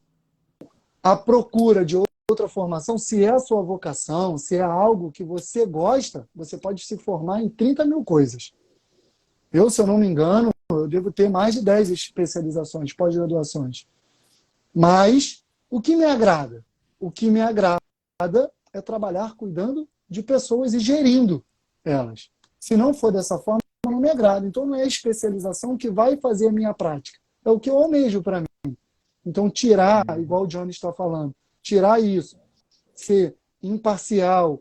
a procura de outra formação, se é a sua vocação, se é algo que você gosta, você pode se formar em 30 mil coisas. Eu, se eu não me engano, eu devo ter mais de 10 especializações, pós-graduações. Mas, o que me agrada? O que me agrada é trabalhar cuidando de pessoas e gerindo elas. Se não for dessa forma, não me agrada. Então, não é a especialização que vai fazer a minha prática. é o que eu almejo para mim. Então, tirar, igual o Johnny está falando, tirar isso, ser imparcial,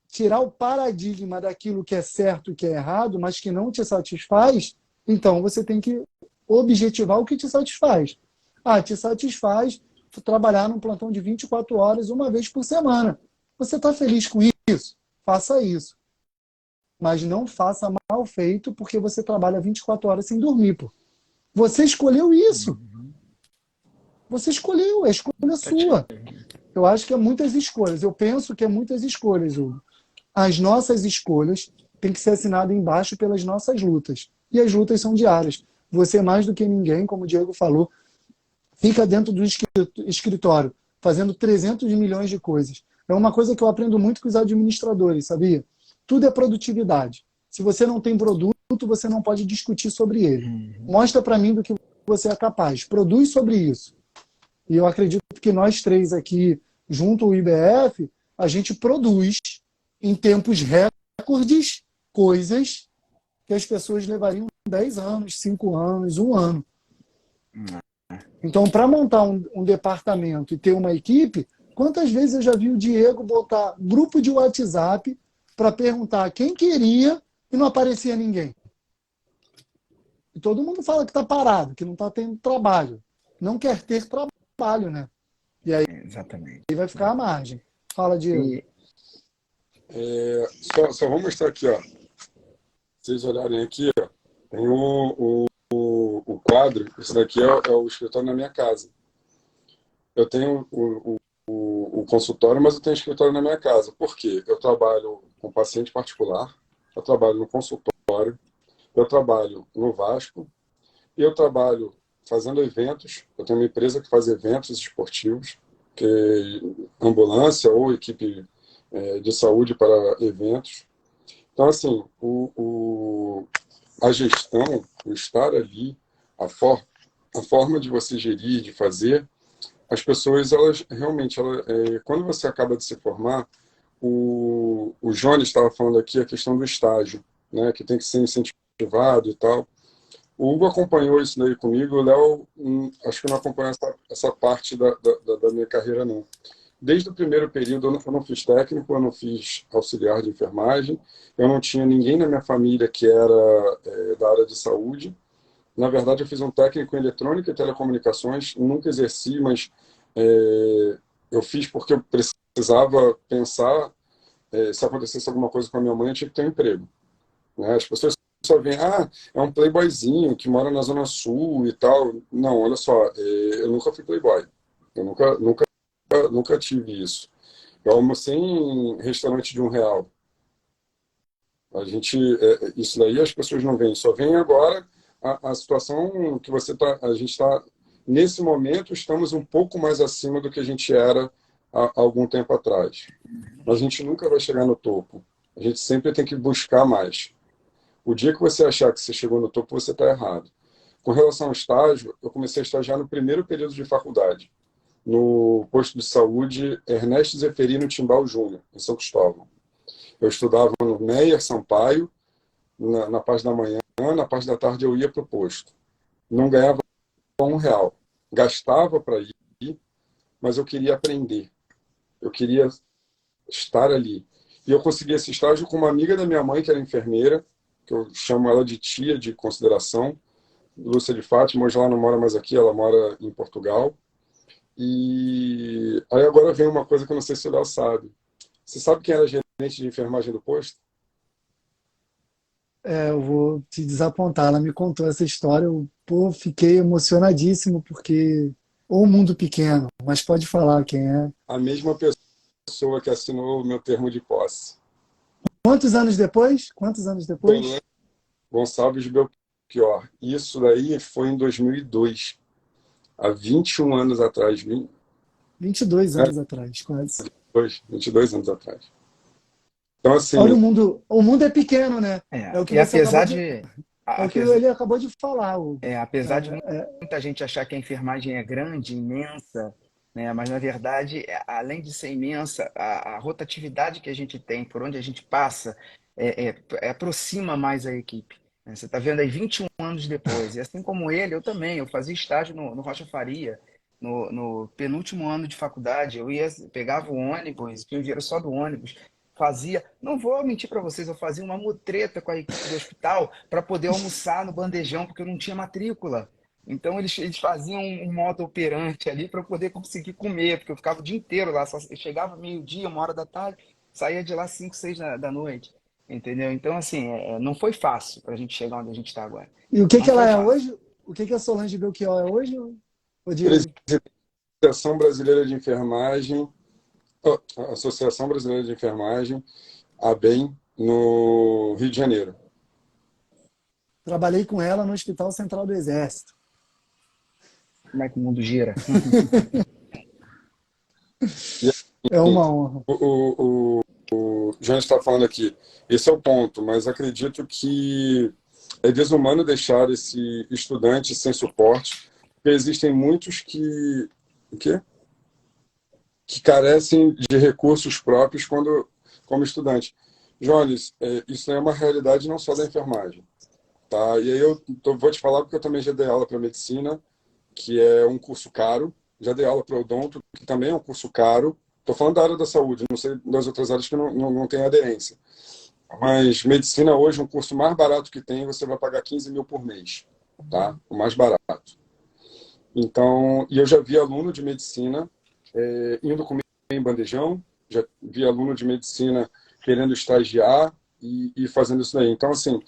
tirar o paradigma daquilo que é certo e que é errado, mas que não te satisfaz, então você tem que objetivar o que te satisfaz. Ah, te satisfaz trabalhar num plantão de 24 horas uma vez por semana. Você está feliz com isso? Faça isso. Mas não faça mal feito porque você trabalha 24 horas sem dormir. Pô. Você escolheu isso. Você escolheu, a escolha é sua. Eu acho que é muitas escolhas. Eu penso que é muitas escolhas, Hugo. As nossas escolhas têm que ser assinadas embaixo pelas nossas lutas. E as lutas são diárias. Você, mais do que ninguém, como o Diego falou, fica dentro do escritório, fazendo 300 milhões de coisas. É uma coisa que eu aprendo muito com os administradores, sabia? Tudo é produtividade. Se você não tem produto, você não pode discutir sobre ele. Mostra para mim do que você é capaz. Produz sobre isso. E eu acredito que nós três aqui, junto ao IBF, a gente produz em tempos recordes coisas que as pessoas levariam 10 anos, 5 anos, 1 ano. Então, para montar um departamento e ter uma equipe, quantas vezes eu já vi o Diego botar grupo de WhatsApp para perguntar quem queria e não aparecia ninguém? E todo mundo fala que está parado, que não está tendo trabalho. Não quer ter trabalho, né? E aí Exatamente. vai ficar à margem. Fala, Diego. Só vou mostrar aqui, ó. Vocês olharem aqui, ó, tem o quadro. Esse daqui é o escritório na minha casa. Eu tenho o consultório, mas eu tenho escritório na minha casa. Por quê? Eu trabalho com paciente particular, eu trabalho no consultório, eu trabalho no Vasco, e eu trabalho fazendo eventos. Eu tenho uma empresa que faz eventos esportivos, que é ambulância ou equipe de saúde para eventos. Então, assim, a gestão, o estar ali, a forma de você gerir, de fazer, as pessoas, elas realmente, quando você acaba de se formar, o Johnny estava falando aqui a questão do estágio, né, que tem que ser incentivado e tal. O Hugo acompanhou isso daí comigo, o Léo, acho que não acompanhou essa parte da minha carreira, não. Desde o primeiro período, eu não fiz técnico, eu não fiz auxiliar de enfermagem, eu não tinha ninguém na minha família que era da área de saúde. Na verdade, eu fiz um técnico em eletrônica e telecomunicações, nunca exerci, mas eu fiz porque eu precisava pensar, se acontecesse alguma coisa com a minha mãe, eu tinha que ter um emprego. Né? As pessoas só veem, é um playboyzinho que mora na Zona Sul e tal. Não, olha só, eu nunca fui playboy. Eu nunca tive isso. Eu almocei em restaurante de R$ 1. A gente, isso daí as pessoas não veem, só veem agora a situação que a gente está, nesse momento, estamos um pouco mais acima do que a gente era há algum tempo atrás. Mas a gente nunca vai chegar no topo. A gente sempre tem que buscar mais. O dia que você achar que você chegou no topo, você está errado. Com relação ao estágio, eu comecei a estagiar no primeiro período de faculdade, no posto de saúde Ernesto Zeferino Timbal Júnior, em São Cristóvão. Eu estudava no Meyer Sampaio, na parte da manhã, na parte da tarde eu ia para o posto. Não ganhava R$ 1. Gastava para ir, mas eu queria aprender. Eu queria estar ali. E eu consegui esse estágio com uma amiga da minha mãe, que era enfermeira, que eu chamo ela de tia de consideração, Lúcia de Fátima. Hoje ela não mora mais aqui, ela mora em Portugal. E aí agora vem uma coisa que eu não sei se o Léo sabe. Você sabe quem era gerente de enfermagem do posto? Eu vou te desapontar. Ela me contou essa história. Fiquei emocionadíssimo, porque. Ou mundo pequeno, mas pode falar quem é. A mesma pessoa que assinou o meu termo de posse. Quantos anos depois? Quantos anos depois? Gonçalves Belchior. Isso daí foi em 2002, há 21 anos atrás. 22 anos atrás, quase. 22 anos atrás. Então, assim. Olha, o mundo é pequeno, né? É o que E você apesar acabou de. É o que ele acabou de falar, Hugo. Apesar de muita gente achar que a enfermagem é grande, imensa, né? Mas na verdade, além de ser imensa, a rotatividade que a gente tem, por onde a gente passa, aproxima mais a equipe. né? Você está vendo aí 21 anos depois. E assim como ele, eu também. Eu fazia estágio no Rocha Faria, no penúltimo ano de faculdade. Eu ia, pegava o ônibus, tinha o dinheiro só do ônibus. Fazia, não vou mentir para vocês, eu fazia uma mutreta com a equipe do hospital para poder almoçar no bandejão, porque eu não tinha matrícula. Então eles faziam um modo operante ali para eu poder conseguir comer, porque eu ficava o dia inteiro lá, eu chegava meio-dia, 1 hora da tarde, saía de lá 5, 6 da noite. Entendeu? Então, assim, não foi fácil para a gente chegar onde a gente está agora. E o que Não que ela foi é fácil. hoje? O que que a Solange Belchior é hoje, ô Diego? Associação Brasileira de Enfermagem, Associação Brasileira de Enfermagem, ABEM, no Rio de Janeiro. Trabalhei com ela no Hospital Central do Exército. Como é que o mundo gira? E É assim, uma honra. o Jean está falando aqui, esse é o ponto, mas acredito que é desumano deixar esse estudante sem suporte, porque existem muitos o quê? Que carecem de recursos próprios como estudante. Jones, isso é uma realidade não só da enfermagem. Tá? E aí vou te falar porque eu também já dei aula para medicina, que é um curso caro. Já dei aula para odonto, que também é um curso caro. Estou falando da área da saúde, não sei das outras áreas que não tem aderência. Mas medicina hoje, um curso mais barato que tem, você vai pagar 15 mil por mês. Tá? O mais barato. Então, e eu já vi aluno de medicina indo comer em bandejão, já vi aluno de medicina querendo estagiar e fazendo isso daí. Então, assim,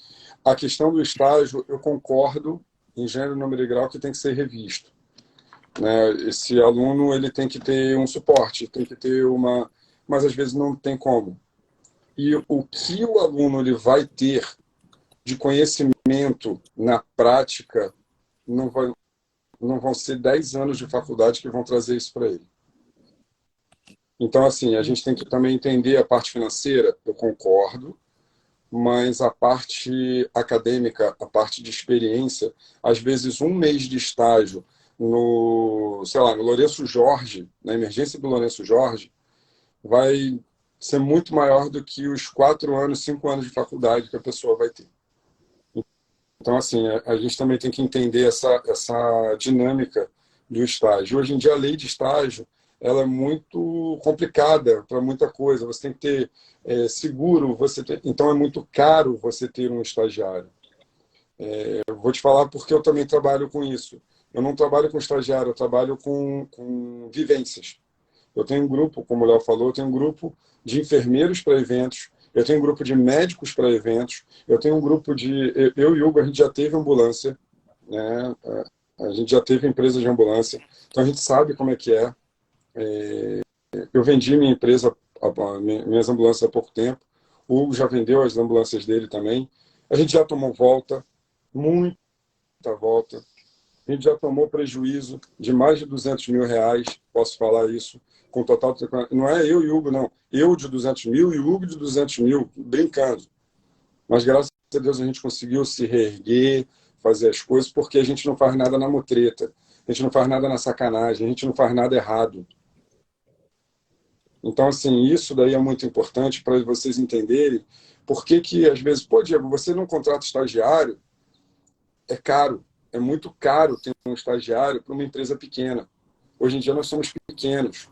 a questão do estágio, eu concordo em gênero, número e grau que tem que ser revisto. Né? Esse aluno ele tem que ter um suporte, tem que ter uma... Mas às vezes não tem como. E o que o aluno ele vai ter de conhecimento na prática não vão ser 10 anos de faculdade que vão trazer isso para ele. Então, assim, a gente tem que também entender a parte financeira, eu concordo, mas a parte acadêmica, a parte de experiência, às vezes um mês de estágio sei lá, no Lourenço Jorge, na emergência do Lourenço Jorge, vai ser muito maior do que os 4 anos, 5 anos de faculdade que a pessoa vai ter. Então, assim, a gente também tem que entender essa dinâmica do estágio. Hoje em dia, a lei de estágio ela é muito complicada para muita coisa. Você tem que ter seguro, então é muito caro você ter um estagiário. Eu vou te falar porque eu também trabalho com isso. Eu não trabalho com estagiário, eu trabalho com vivências. Eu tenho um grupo, como o Léo falou, eu tenho um grupo de enfermeiros para eventos, eu tenho um grupo de médicos para eventos, eu tenho um grupo de... Eu e o Hugo, a gente já teve ambulância, né? A gente já teve empresa de ambulância, então a gente sabe como é que é. Eu vendi minha empresa, minhas ambulâncias há pouco tempo, o Hugo já vendeu as ambulâncias dele também. A gente já tomou volta, muita volta. A gente já tomou prejuízo de mais de 200 mil reais, posso falar isso, com total... Não é eu e o Hugo, não. Eu de 200 mil e o Hugo de 200 mil, brincando. Mas graças a Deus a gente conseguiu se reerguer, fazer as coisas, porque a gente não faz nada na mutreta, a gente não faz nada na sacanagem, a gente não faz nada errado. Então, assim, isso daí é muito importante para vocês entenderem por que às vezes, pô, Diego, você não contrata estagiário, é caro. É muito caro ter um estagiário para uma empresa pequena. Hoje em dia nós somos pequenos.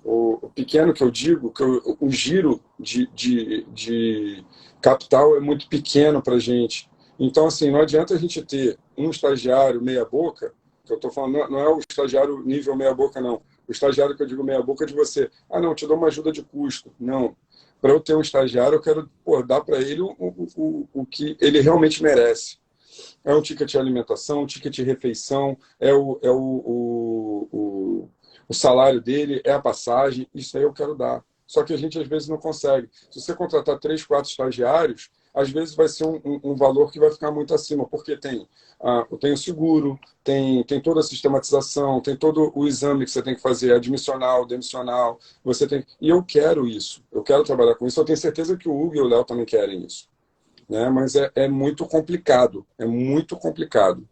O pequeno que eu digo, que o giro de capital é muito pequeno para a gente. Então, assim, não adianta a gente ter um estagiário meia-boca, que eu estou falando, não é o estagiário nível meia-boca, não. O estagiário que eu digo meia-boca é de você. Ah, não, te dou uma ajuda de custo. Não. Para eu ter um estagiário, eu quero dar para ele o que ele realmente merece. É um ticket de alimentação, um ticket de refeição, o salário dele, é a passagem, isso aí eu quero dar. Só que a gente às vezes não consegue. Se você contratar 3, 4 estagiários, às vezes vai ser um valor que vai ficar muito acima, porque tem o seguro, tem toda a sistematização, tem todo o exame que você tem que fazer, admissional, demissional, e eu quero isso, eu quero trabalhar com isso, eu tenho certeza que o Hugo e o Léo também querem isso. Né? Mas é muito complicado, é muito complicado.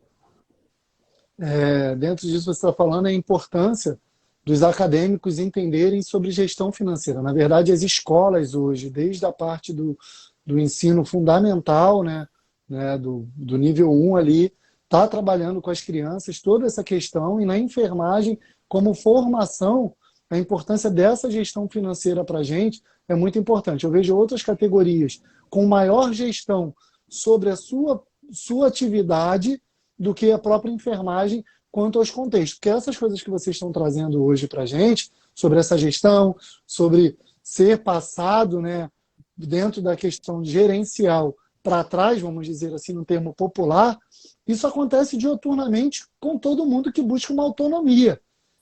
Dentro disso você está falando a importância dos acadêmicos entenderem sobre gestão financeira. Na verdade, as escolas hoje, desde a parte do ensino fundamental, né, né, do nível 1 ali, está trabalhando com as crianças toda essa questão, e na enfermagem, como formação, a importância dessa gestão financeira para a gente é muito importante. Eu vejo outras categorias com maior gestão sobre a sua atividade do que a própria enfermagem quanto aos contextos. Porque essas coisas que vocês estão trazendo hoje para a gente, sobre essa gestão, sobre ser passado, né, dentro da questão gerencial para trás, vamos dizer assim, no termo popular, isso acontece diuturnamente com todo mundo que busca uma autonomia,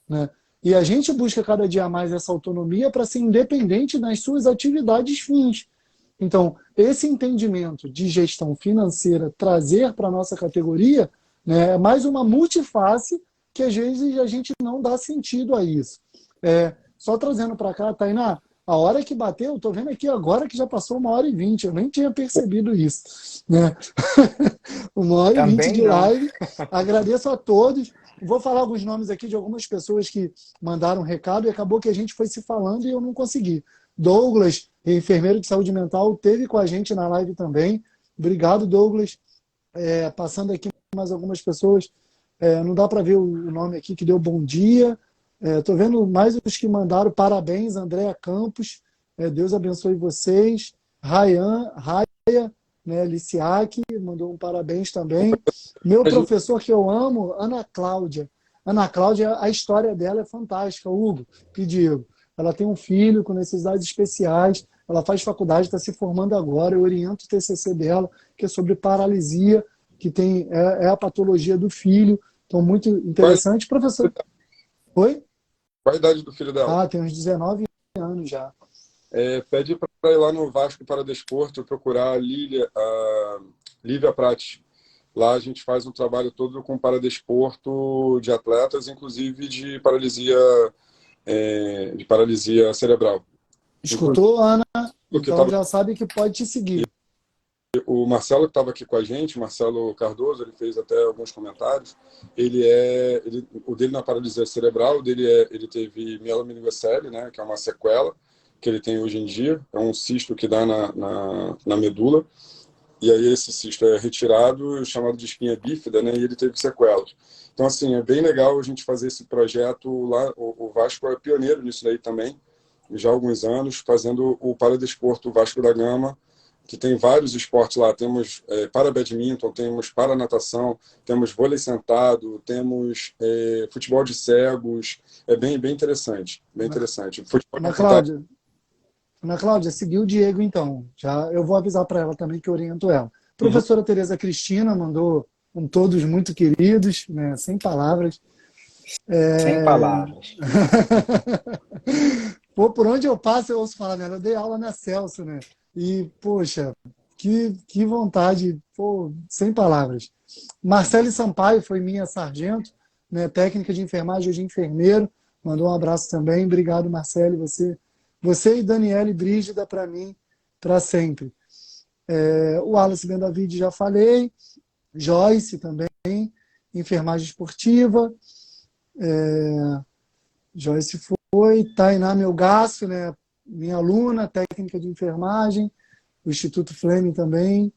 né? E a gente busca cada dia mais essa autonomia para ser independente nas suas atividades fins. Então, esse entendimento de gestão financeira trazer para a nossa categoria, né, é mais uma multiface que às vezes a gente não dá sentido a isso. Só trazendo para cá, Tainá, a hora que bateu, estou vendo aqui agora que já passou 1h20, eu nem tinha percebido isso, né? 1h20 Também de não. live. Agradeço a todos. Vou falar alguns nomes aqui de algumas pessoas que mandaram recado e acabou que a gente foi se falando e eu não consegui. Douglas, enfermeiro de saúde mental, esteve com a gente na live também. Obrigado, Douglas. Passando aqui mais algumas pessoas. Não dá para ver o nome aqui que deu bom dia. Estou vendo mais os que mandaram parabéns, Andréa Campos. Deus abençoe vocês. Raia, né, Liciac, mandou um parabéns também. Meu professor que eu amo, Ana Cláudia. Ana Cláudia, a história dela é fantástica, Hugo e Diego. Ela tem um filho com necessidades especiais, ela faz faculdade, está se formando agora, eu oriento o TCC dela, que é sobre paralisia, que é a patologia do filho. Então, muito interessante. Professor... Oi? Qual a idade do filho dela? Tem uns 19 anos já. Pede para ir lá no Vasco Paradesporto procurar a Lívia Prates. Lá a gente faz um trabalho todo com paradesporto de atletas, inclusive de paralisia cerebral. Escutou, Ana? Então já sabe que pode te seguir. O Marcelo, que estava aqui com a gente, Marcelo Cardoso, ele fez até alguns comentários. O dele na paralisia cerebral, ele teve mielomeningocele, né, que é uma sequela que ele tem hoje em dia. É um cisto que dá na medula. E aí esse cisto é retirado, chamado de espinha bífida, né, e ele teve sequelas. Então, assim, é bem legal a gente fazer esse projeto lá. O Vasco é pioneiro nisso daí também, já há alguns anos, fazendo o Paradesporto Vasco da Gama, que tem vários esportes lá. Temos para badminton, temos para natação, temos vôlei sentado, temos futebol de cegos. É bem interessante, bem interessante. Ana Cláudia, seguiu o Diego então. Eu vou avisar para ela também que eu oriento ela. Professora Tereza Cristina mandou todos muito queridos, né? Sem palavras. Sem palavras. Pô, por onde eu passo eu ouço falar nela. Eu dei aula na Celso, né? E, poxa, que vontade, pô, sem palavras. Marcele Sampaio foi minha sargento, né, técnica de enfermagem, hoje enfermeiro, mandou um abraço também. Obrigado, Marcele, você e Daniele Brígida para mim, para sempre. O Wallace Ben David já falei, Joyce também, enfermagem esportiva, Joyce foi, Tainá Melgaço, né, minha aluna, técnica de enfermagem, o Instituto Fleming também.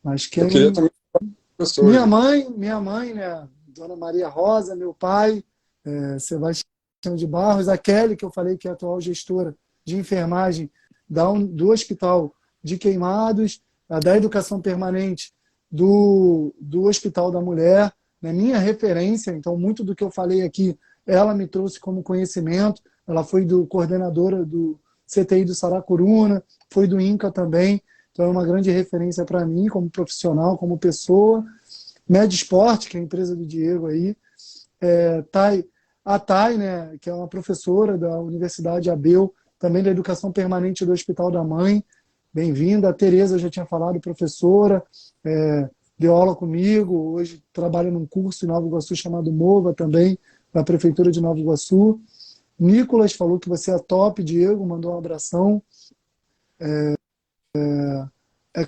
Mas quem... Eu queria também professor. Minha mãe, né, Dona Maria Rosa, meu pai, Sebastião de Barros, a Kelly, que eu falei que é a atual gestora de enfermagem do Hospital de Queimados, da Educação Permanente do Hospital da Mulher, né, minha referência. Então, muito do que eu falei aqui, ela me trouxe como conhecimento. Ela foi coordenadora do CTI do Saracuruna, foi do INCA também, então é uma grande referência para mim, como profissional, como pessoa. Medisport, que é a empresa do Diego aí. A Thay, né, que é uma professora da Universidade Abel, também da Educação Permanente do Hospital da Mãe. Bem-vinda. A Tereza, eu já tinha falado, professora, deu aula comigo, hoje trabalha num curso em Nova Iguaçu chamado MOVA também, da Prefeitura de Nova Iguaçu. Nicolas falou que você é top, Diego, mandou um abração.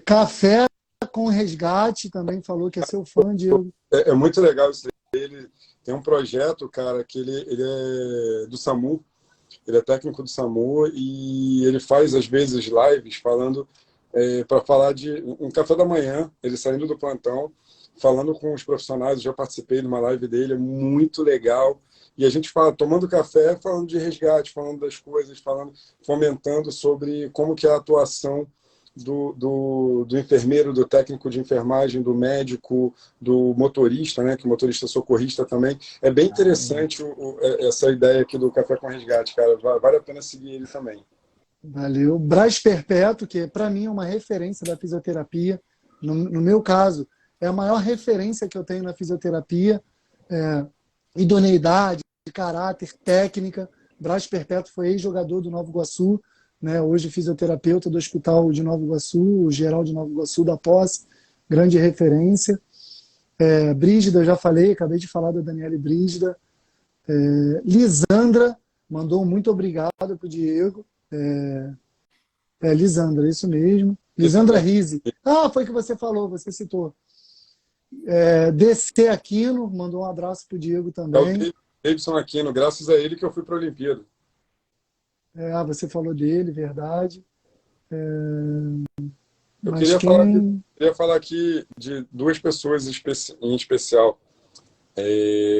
Café com Resgate também falou que é seu fã, Diego. É muito legal isso. Ele tem um projeto, cara, que ele é do SAMU, ele é técnico do SAMU e ele faz, às vezes, lives falando para falar de um café da manhã, ele saindo do plantão, falando com os profissionais. Eu já participei de uma live dele, é muito legal. E a gente fala, tomando café, falando de resgate, falando das coisas, falando, fomentando sobre como que é a atuação do enfermeiro, do técnico de enfermagem, do médico, do motorista, né? Que o motorista socorrista também. É bem interessante essa ideia aqui do Café com Resgate, cara. Vale a pena seguir ele também. Valeu. Brás Perpétuo, que para mim é uma referência da fisioterapia. No meu caso, é a maior referência que eu tenho na fisioterapia. Idoneidade, caráter, técnica. Brás Perpétuo foi ex-jogador do Nova Iguaçu, né? Hoje fisioterapeuta do Hospital de Nova Iguaçu, o Geral de Nova Iguaçu da Posse, grande referência. Brígida, eu já falei, acabei de falar da Daniele Brígida. Lisandra, mandou um muito obrigado para o Diego. Lisandra, isso mesmo. Lisandra Rizzi. Foi que você falou, você citou. DC Aquino, mandou um abraço para o Diego também. É o Davidson Aquino, graças a ele que eu fui para a Olimpíada. Você falou dele, verdade. Eu Mas queria falar aqui de duas pessoas em especial.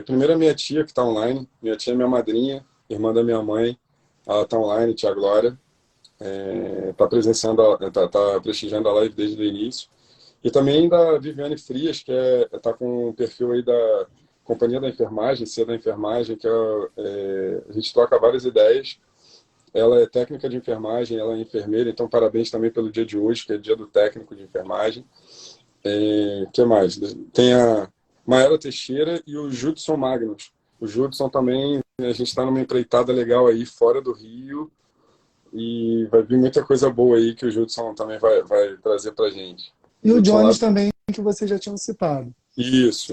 Primeiro, a minha tia, que está online. Minha tia é minha madrinha, irmã da minha mãe. Ela está online, tia Glória. Está tá prestigiando a live desde o início. E também da Viviane Frias, que está com um perfil aí da Companhia da Enfermagem, Cia da Enfermagem, que a gente troca várias ideias. Ela é técnica de enfermagem, ela é enfermeira, então parabéns também pelo dia de hoje, que é dia do técnico de enfermagem. Que mais? Tem a Maela Teixeira e o Judson Magnus. O Judson também, a gente está numa empreitada legal aí, fora do Rio, e vai vir muita coisa boa aí que o Judson também vai trazer pra gente. E o Jones também, que você já tinha citado. Isso.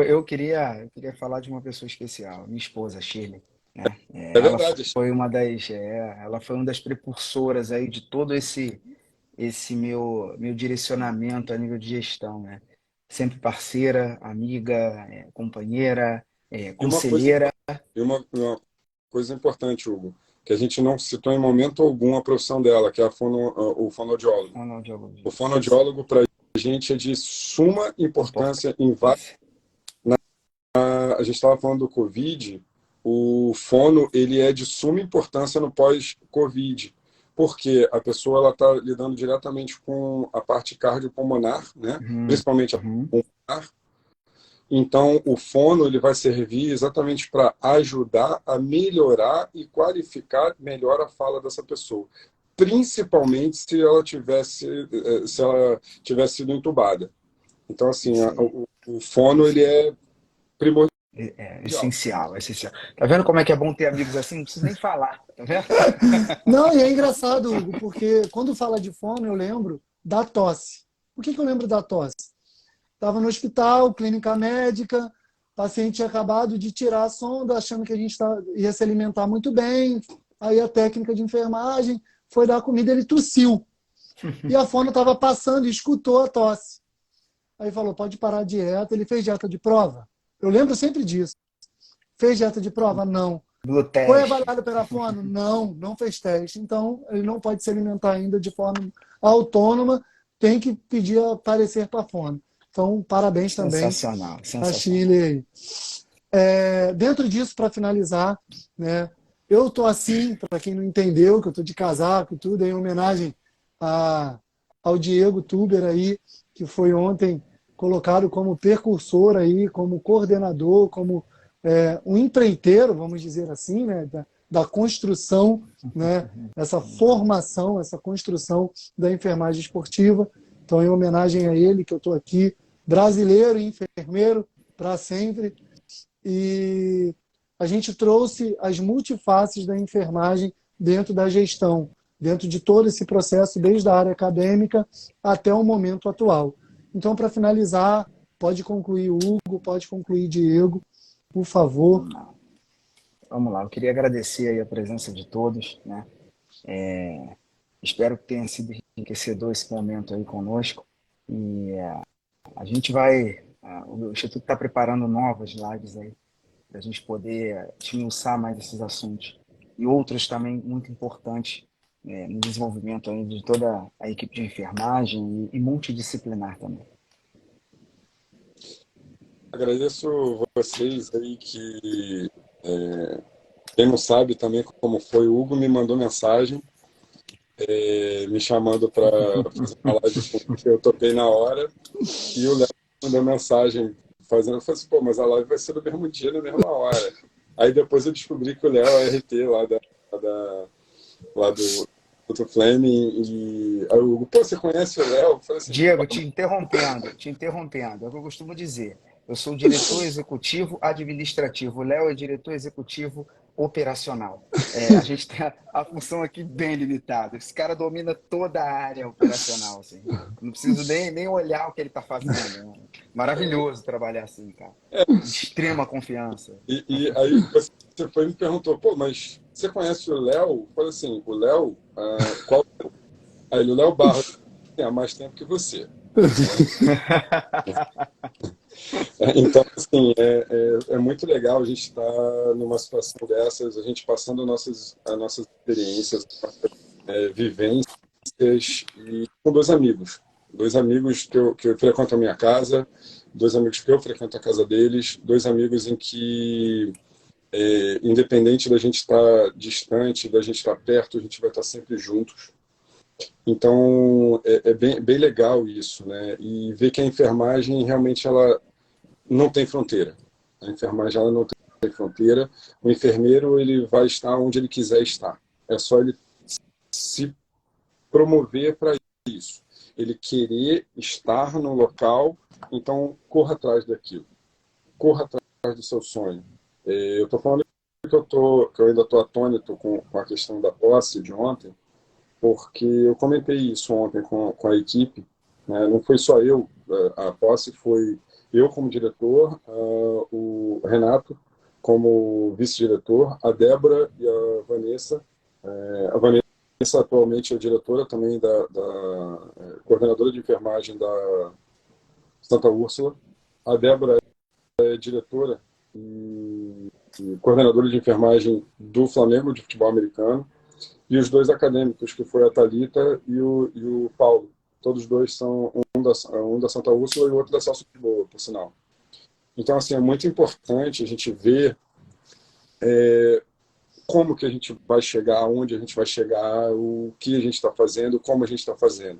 Eu queria falar de uma pessoa especial, minha esposa, Shirley. Né? Ela verdade. foi ela foi uma das precursoras aí de todo esse meu direcionamento a nível de gestão, né? Sempre parceira, amiga, companheira, conselheira. E uma coisa importante, Hugo, que a gente não citou em momento algum a profissão dela, que é o fonoaudiólogo. O fonoaudiólogo, para a gente, é de suma importância em vários. A gente estava falando do Covid, o fono ele é de suma importância no pós-Covid, porque a pessoa está lidando diretamente com a parte cardiopulmonar, né? Principalmente a pulmonar. Então, o fono ele vai servir exatamente para ajudar a melhorar e qualificar melhor a fala dessa pessoa, principalmente se ela tivesse sido entubada. Então, assim, o fono ele é primordial. Essencial. Tá vendo como é que é bom ter amigos assim? Não preciso nem falar, tá vendo? Não, e é engraçado, Hugo, porque quando fala de fono, eu lembro da tosse. Por que eu lembro da tosse? Estava no hospital, clínica médica, o paciente tinha acabado de tirar a sonda, achando que a gente ia se alimentar muito bem. Aí a técnica de enfermagem foi dar comida, ele tossiu. E a fono estava passando e escutou a tosse. Aí falou, pode parar a dieta. Ele fez dieta de prova. Eu lembro sempre disso. Fez dieta de prova? Não. Foi avaliado pela fono? Não, não fez teste. Então, ele não pode se alimentar ainda de forma autônoma, tem que pedir parecer para a fono. Então, parabéns também a Chile. Dentro disso, para finalizar, né, eu estou assim, para quem não entendeu, que eu estou de casaco e tudo, em homenagem ao Diego Tuber aí, que foi ontem colocado como percursor aí, como coordenador, como um empreiteiro, vamos dizer assim, né, da construção, né, essa formação, essa construção da enfermagem esportiva. Então, em homenagem a ele, que eu estou aqui, brasileiro e enfermeiro para sempre. E a gente trouxe as multifaces da enfermagem dentro da gestão, dentro de todo esse processo, desde a área acadêmica até o momento atual. Então, para finalizar, pode concluir Hugo, pode concluir Diego, por favor. Vamos lá, eu queria agradecer aí a presença de todos, né? Espero que tenha sido enriquecedor esse momento aí conosco. E a gente o Instituto está preparando novas lives aí, para a gente poder esmiuçar mais esses assuntos. E outros também muito importantes, no desenvolvimento aí de toda a equipe de enfermagem e multidisciplinar também. Agradeço vocês aí que, quem não sabe também como foi, o Hugo me mandou mensagem me chamando para fazer uma live que eu topei na hora, e o Léo mandou mensagem fazendo, eu falei assim, pô, mas a live vai ser no mesmo dia, na mesma hora. Aí depois eu descobri que o Léo é RT lá do Flame, e aí o Hugo, pô, você conhece o Léo? Eu falei assim, Diego, te interrompendo, é o que eu costumo dizer. Eu sou o diretor executivo administrativo, o Léo é diretor executivo operacional. A gente tem a função aqui bem limitada. Esse cara domina toda a área operacional, assim. Não preciso nem olhar o que ele está fazendo. Maravilhoso trabalhar assim, cara. De extrema confiança. E aí você foi e me perguntou, pô, mas você conhece o Léo? Eu falei assim, o Léo, qual? Aí ele, o Léo Barros tem há mais tempo que você. Então, assim, é muito legal a gente estar numa situação dessas, a gente passando as nossas experiências, vivências, e com dois amigos. Dois amigos que eu frequento a minha casa, dois amigos que eu frequento a casa deles, dois amigos em que, independente da gente estar distante, da gente estar perto, a gente vai estar sempre juntos. Então, é bem legal isso, né? E ver que a enfermagem realmente ela não tem fronteira. A enfermagem ela não tem fronteira. O enfermeiro ele vai estar onde ele quiser estar. É só ele se promover para isso. Ele querer estar no local, então corra atrás daquilo. Corra atrás do seu sonho. Eu estou falando que eu ainda estou atônito com a questão da posse de ontem, porque eu comentei isso ontem com a equipe, né? Não foi só eu, a posse foi eu como diretor, o Renato como vice-diretor, a Débora e a Vanessa. A Vanessa atualmente é diretora também coordenadora de enfermagem da Santa Úrsula. A Débora é diretora e coordenadora de enfermagem do Flamengo de futebol americano. E os dois acadêmicos, que foi a Thalita e o Paulo. Todos dois são um da Santa Úrsula e o outro da Celso de Boa, por sinal. Então, assim, é muito importante a gente ver como que a gente vai chegar, onde a gente vai chegar, o que a gente está fazendo, como a gente está fazendo.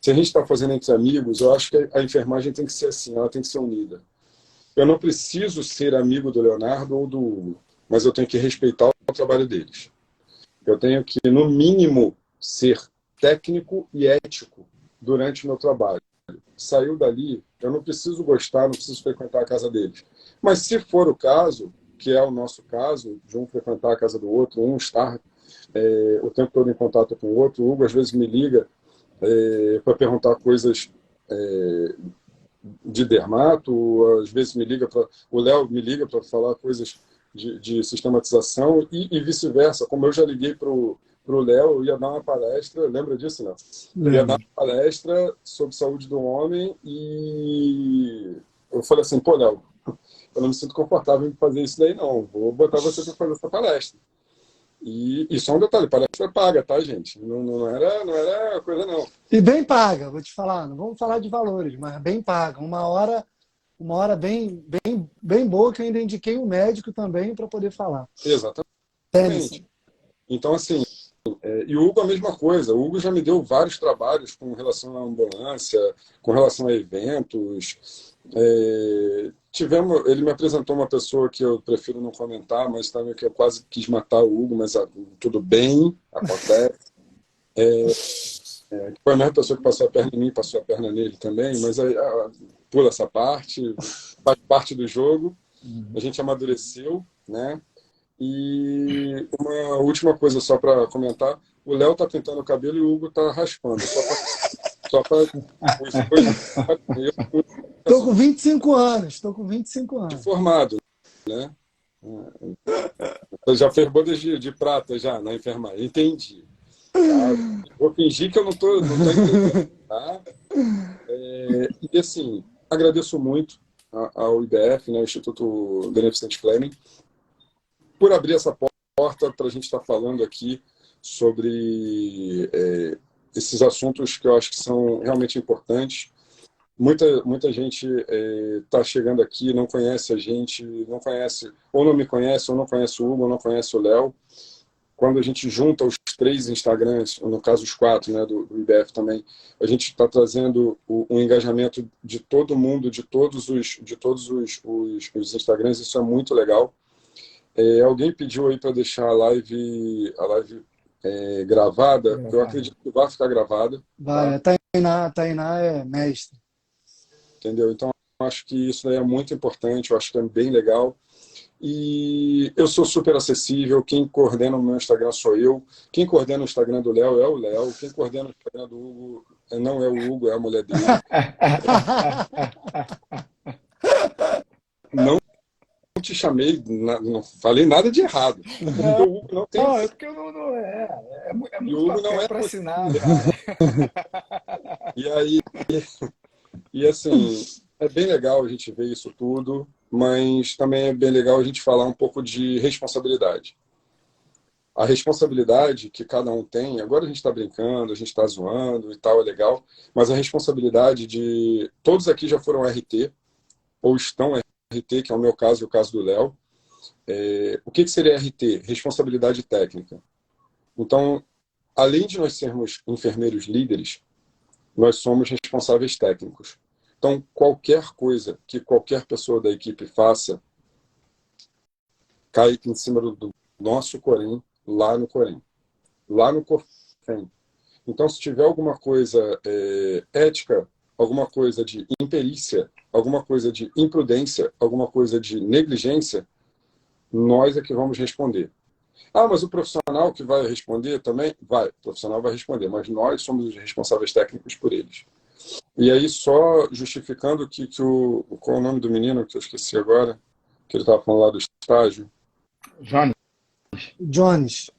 Se a gente está fazendo entre amigos, eu acho que a enfermagem tem que ser assim, ela tem que ser unida. Eu não preciso ser amigo do Leonardo ou do Hugo, mas eu tenho que respeitar o trabalho deles. Eu tenho que, no mínimo, ser técnico e ético durante o meu trabalho. Saiu dali, eu não preciso gostar, não preciso frequentar a casa deles. Mas se for o caso, que é o nosso caso, de um frequentar a casa do outro, um estar o tempo todo em contato com o outro, o Hugo às vezes me liga para perguntar coisas de dermato, às vezes o Léo me liga para falar coisas de sistematização e vice-versa. Como eu já liguei para o Léo, eu ia dar uma palestra, lembra disso, Léo? Eu ia dar uma palestra sobre saúde do homem e eu falei assim, pô, Léo, eu não me sinto confortável em fazer isso daí, não. Vou botar você para fazer essa palestra. E só um detalhe, palestra paga, tá, gente? Não era coisa, não. E bem paga, vou te falar. Não vamos falar de valores, mas bem paga. Uma hora bem boa, que eu ainda indiquei um médico também para poder falar. Exatamente. Então, assim, e o Hugo a mesma coisa. O Hugo já me deu vários trabalhos com relação à ambulância, com relação a eventos. Ele me apresentou uma pessoa que eu prefiro não comentar, mas também que eu quase quis matar o Hugo, mas tudo bem, acontece. Foi a mesma pessoa que passou a perna em mim, passou a perna nele também, mas aí pula essa parte, faz parte do jogo. A gente amadureceu, né? E uma última coisa só para comentar, o Léo tá pintando o cabelo e o Hugo tá raspando. Só para os dois. Estou com 25 anos, estou com 25 anos. Formado, né? Já fez bodas de prata já na enfermagem, entendi. Tá? Vou fingir que eu não tô entendendo, tá? E assim, agradeço muito ao IBF, né, o Instituto Beneficente Fleming, por abrir essa porta para a gente estar falando aqui sobre esses assuntos que eu acho que são realmente importantes. Muita gente está chegando aqui, não conhece a gente, não conhece, ou não me conhece, ou não conhece o Hugo, ou não conhece o Léo. Quando a gente junta os 3 Instagrams, no caso os 4, né, do IBF também, a gente está trazendo o engajamento de todo mundo, de todos os Instagrams, isso é muito legal. Alguém pediu aí para deixar a live gravada, eu acredito que vai ficar gravada. Vai, Tá? a Tainá é mestre. Entendeu? Então, eu acho que isso daí é muito importante, eu acho que é bem legal. E eu sou super acessível, quem coordena o meu Instagram sou eu, quem coordena o Instagram do Léo é o Léo, quem coordena o Instagram do Hugo não é o Hugo, é a mulher dele. Não te chamei, não falei nada de errado. Porque o Hugo não tem. Não, é porque eu não é E muito o Hugo não papel é para assinar, cara. E aí, e assim, é bem legal a gente ver isso tudo, mas também é bem legal a gente falar um pouco de responsabilidade. A responsabilidade que cada um tem, agora a gente está brincando, a gente está zoando e tal, é legal, mas a responsabilidade de... Todos aqui já foram RT, ou estão RT, que é o meu caso e o caso do Léo. O que seria RT? Responsabilidade técnica. Então, além de nós sermos enfermeiros líderes, nós somos responsáveis técnicos. Então, qualquer coisa que qualquer pessoa da equipe faça, cai em cima do nosso Corém, lá no Corém, lá no COFEM. Então, se tiver alguma coisa ética, alguma coisa de imperícia, alguma coisa de imprudência, alguma coisa de negligência, nós é que vamos responder. Ah, mas o profissional que vai responder também? Vai, o profissional vai responder, mas nós somos os responsáveis técnicos por eles. E aí, só justificando qual é o nome do menino, que eu esqueci agora, que ele estava falando lá do estágio? Jones.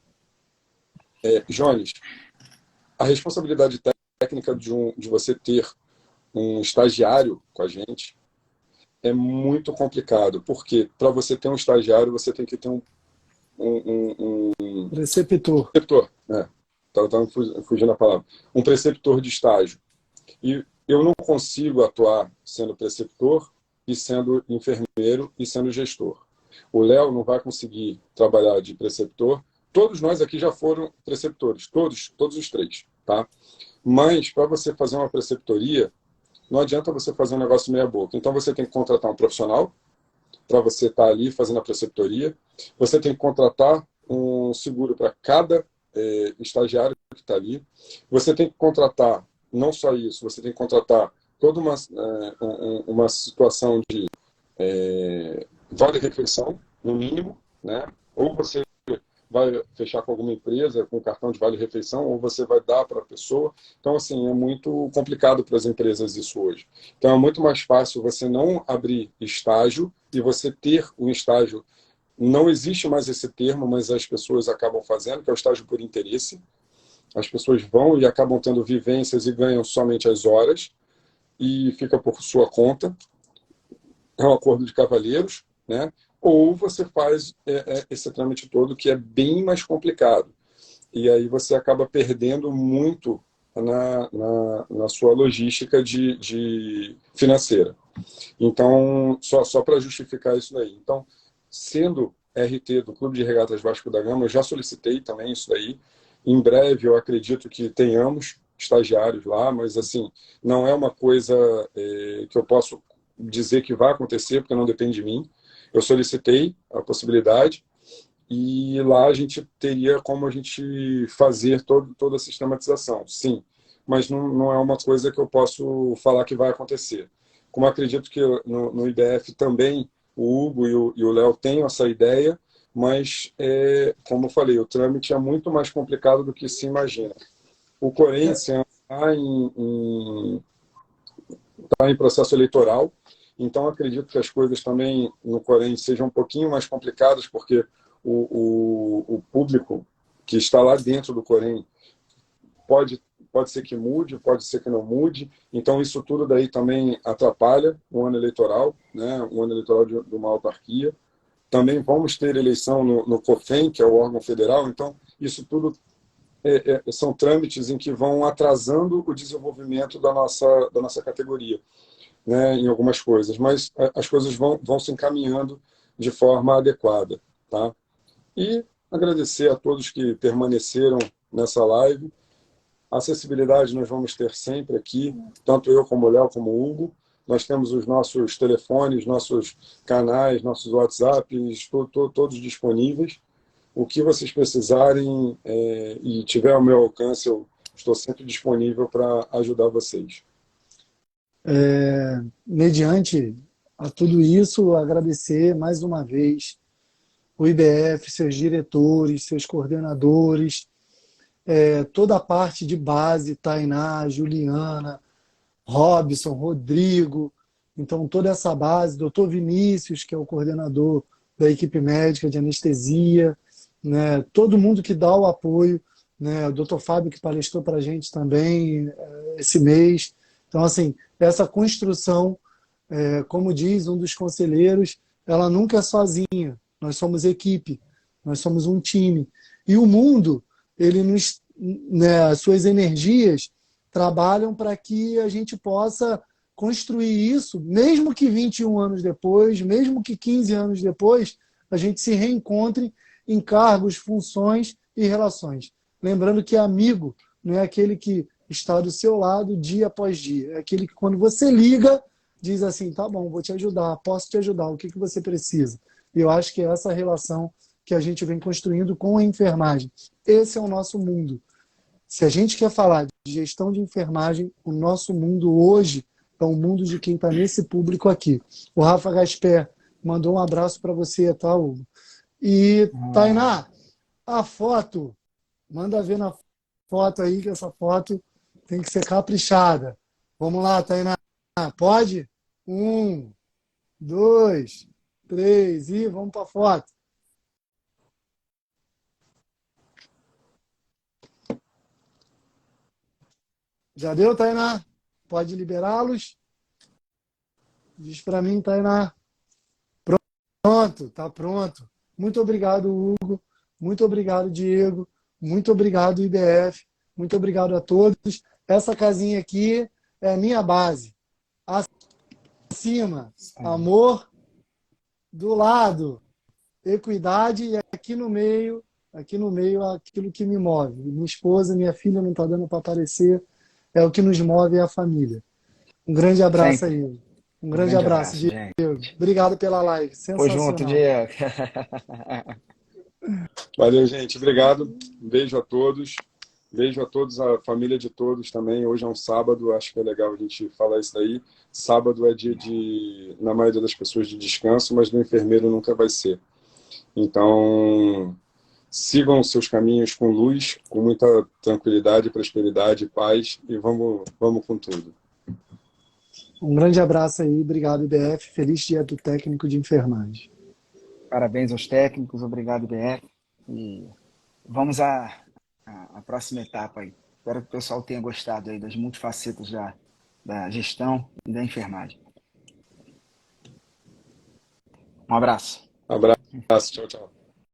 Jones, a responsabilidade técnica de você ter um estagiário com a gente é muito complicado, porque para você ter um estagiário, você tem que ter um Preceptor. preceptor, né? Estava fugindo a palavra. Um preceptor de estágio. E eu não consigo atuar sendo preceptor e sendo enfermeiro e sendo gestor. O Léo não vai conseguir trabalhar de preceptor. Todos nós aqui já foram preceptores, todos os 3, tá? Mas para você fazer uma preceptoria, não adianta você fazer um negócio meia boca. Então você tem que contratar um profissional para você estar ali fazendo a preceptoria. Você tem que contratar um seguro para cada estagiário que está ali. Você tem que contratar, não só isso, você tem que contratar toda uma situação de vale-refeição, no mínimo, né? Ou você vai fechar com alguma empresa com cartão de vale-refeição, ou você vai dar para a pessoa. Então, assim, é muito complicado para as empresas isso hoje. Então, é muito mais fácil você não abrir estágio e você ter um estágio. Não existe mais esse termo, mas as pessoas acabam fazendo, que é o estágio por interesse. As pessoas vão e acabam tendo vivências e ganham somente as horas e fica por sua conta. É um acordo de cavalheiros, né? Ou você faz esse trâmite todo, que é bem mais complicado. E aí você acaba perdendo muito na sua logística de financeira. Então, só para justificar isso daí. Então, sendo RT do Clube de Regatas Vasco da Gama, eu já solicitei também isso daí. Em breve, eu acredito que tenhamos estagiários lá, mas assim, não é uma coisa que eu posso dizer que vai acontecer, porque não depende de mim. Eu solicitei a possibilidade e lá a gente teria como a gente fazer toda a sistematização, sim. Mas não é uma coisa que eu posso falar que vai acontecer. Como acredito que no IBF também o Hugo e o Léo têm essa ideia, mas, como eu falei, o trâmite é muito mais complicado do que se imagina. O Corém está em processo eleitoral, então acredito que as coisas também no Corém sejam um pouquinho mais complicadas, porque o público que está lá dentro do Corém pode ser que mude, pode ser que não mude, então isso tudo daí também atrapalha o ano eleitoral, né? O ano eleitoral de uma autarquia. Também vamos ter eleição no COFEM, que é o órgão federal, então isso tudo são trâmites em que vão atrasando o desenvolvimento da nossa categoria, né, em algumas coisas, mas as coisas vão se encaminhando de forma adequada, tá? E agradecer a todos que permaneceram nessa live. A acessibilidade nós vamos ter sempre aqui, tanto eu como o Léo, como o Hugo. Nós temos os nossos telefones, nossos canais, nossos WhatsApps, todos disponíveis. O que vocês precisarem e tiver ao meu alcance, eu estou sempre disponível para ajudar vocês. Mediante a tudo isso, agradecer mais uma vez o IBF, seus diretores, seus coordenadores, toda a parte de base, Tainá, Juliana, Robson, Rodrigo, então toda essa base, doutor Vinícius, que é o coordenador da equipe médica de anestesia, né, todo mundo que dá o apoio, né, o doutor Fábio que palestrou para a gente também esse mês. Então, assim, essa construção, como diz um dos conselheiros, ela nunca é sozinha, nós somos equipe, nós somos um time. E o mundo, ele nos, né, as suas energias trabalham para que a gente possa construir isso, mesmo que 21 anos depois, mesmo que 15 anos depois, a gente se reencontre em cargos, funções e relações. Lembrando que amigo não é aquele que está do seu lado dia após dia, é aquele que quando você liga, diz assim, tá bom, vou te ajudar, posso te ajudar, o que você precisa? E eu acho que é essa relação que a gente vem construindo com a enfermagem. Esse é o nosso mundo. Se a gente quer falar de gestão de enfermagem, o nosso mundo hoje é o mundo de quem está nesse público aqui. O Rafa Gasper mandou um abraço para você, tá, Hugo? E, Tainá, a foto, manda ver na foto aí, que essa foto tem que ser caprichada. Vamos lá, Tainá. Pode? 1, 2, 3 e vamos para a foto. Já deu, Tainá? Pode liberá-los? Diz para mim, Tainá. Pronto, tá pronto. Muito obrigado, Hugo. Muito obrigado, Diego. Muito obrigado, IBF. Muito obrigado a todos. Essa casinha aqui é a minha base. Acima, amor. Do lado, equidade. E aqui no meio, aquilo que me move. Minha esposa, minha filha não está dando para aparecer. É o que nos move, é a família. Um grande abraço Sempre. aí. Um grande abraço, Diego. Gente. Obrigado pela live. Pô, junto, Sensacional. Diego. Valeu, gente. Obrigado. Um beijo a todos. Beijo a todos, a família de todos também. Hoje é um sábado, acho que é legal a gente falar isso daí. Sábado é dia na maioria das pessoas, de descanso, mas do enfermeiro nunca vai ser. Então, sigam os seus caminhos com luz, com muita tranquilidade, prosperidade, paz e vamos com tudo. Um grande abraço aí. Obrigado, IBF. Feliz dia do técnico de enfermagem. Parabéns aos técnicos, obrigado, IBF. E vamos à próxima etapa aí. Espero que o pessoal tenha gostado aí das multifacetas da gestão e da enfermagem. Um abraço. Abraço, tchau, tchau.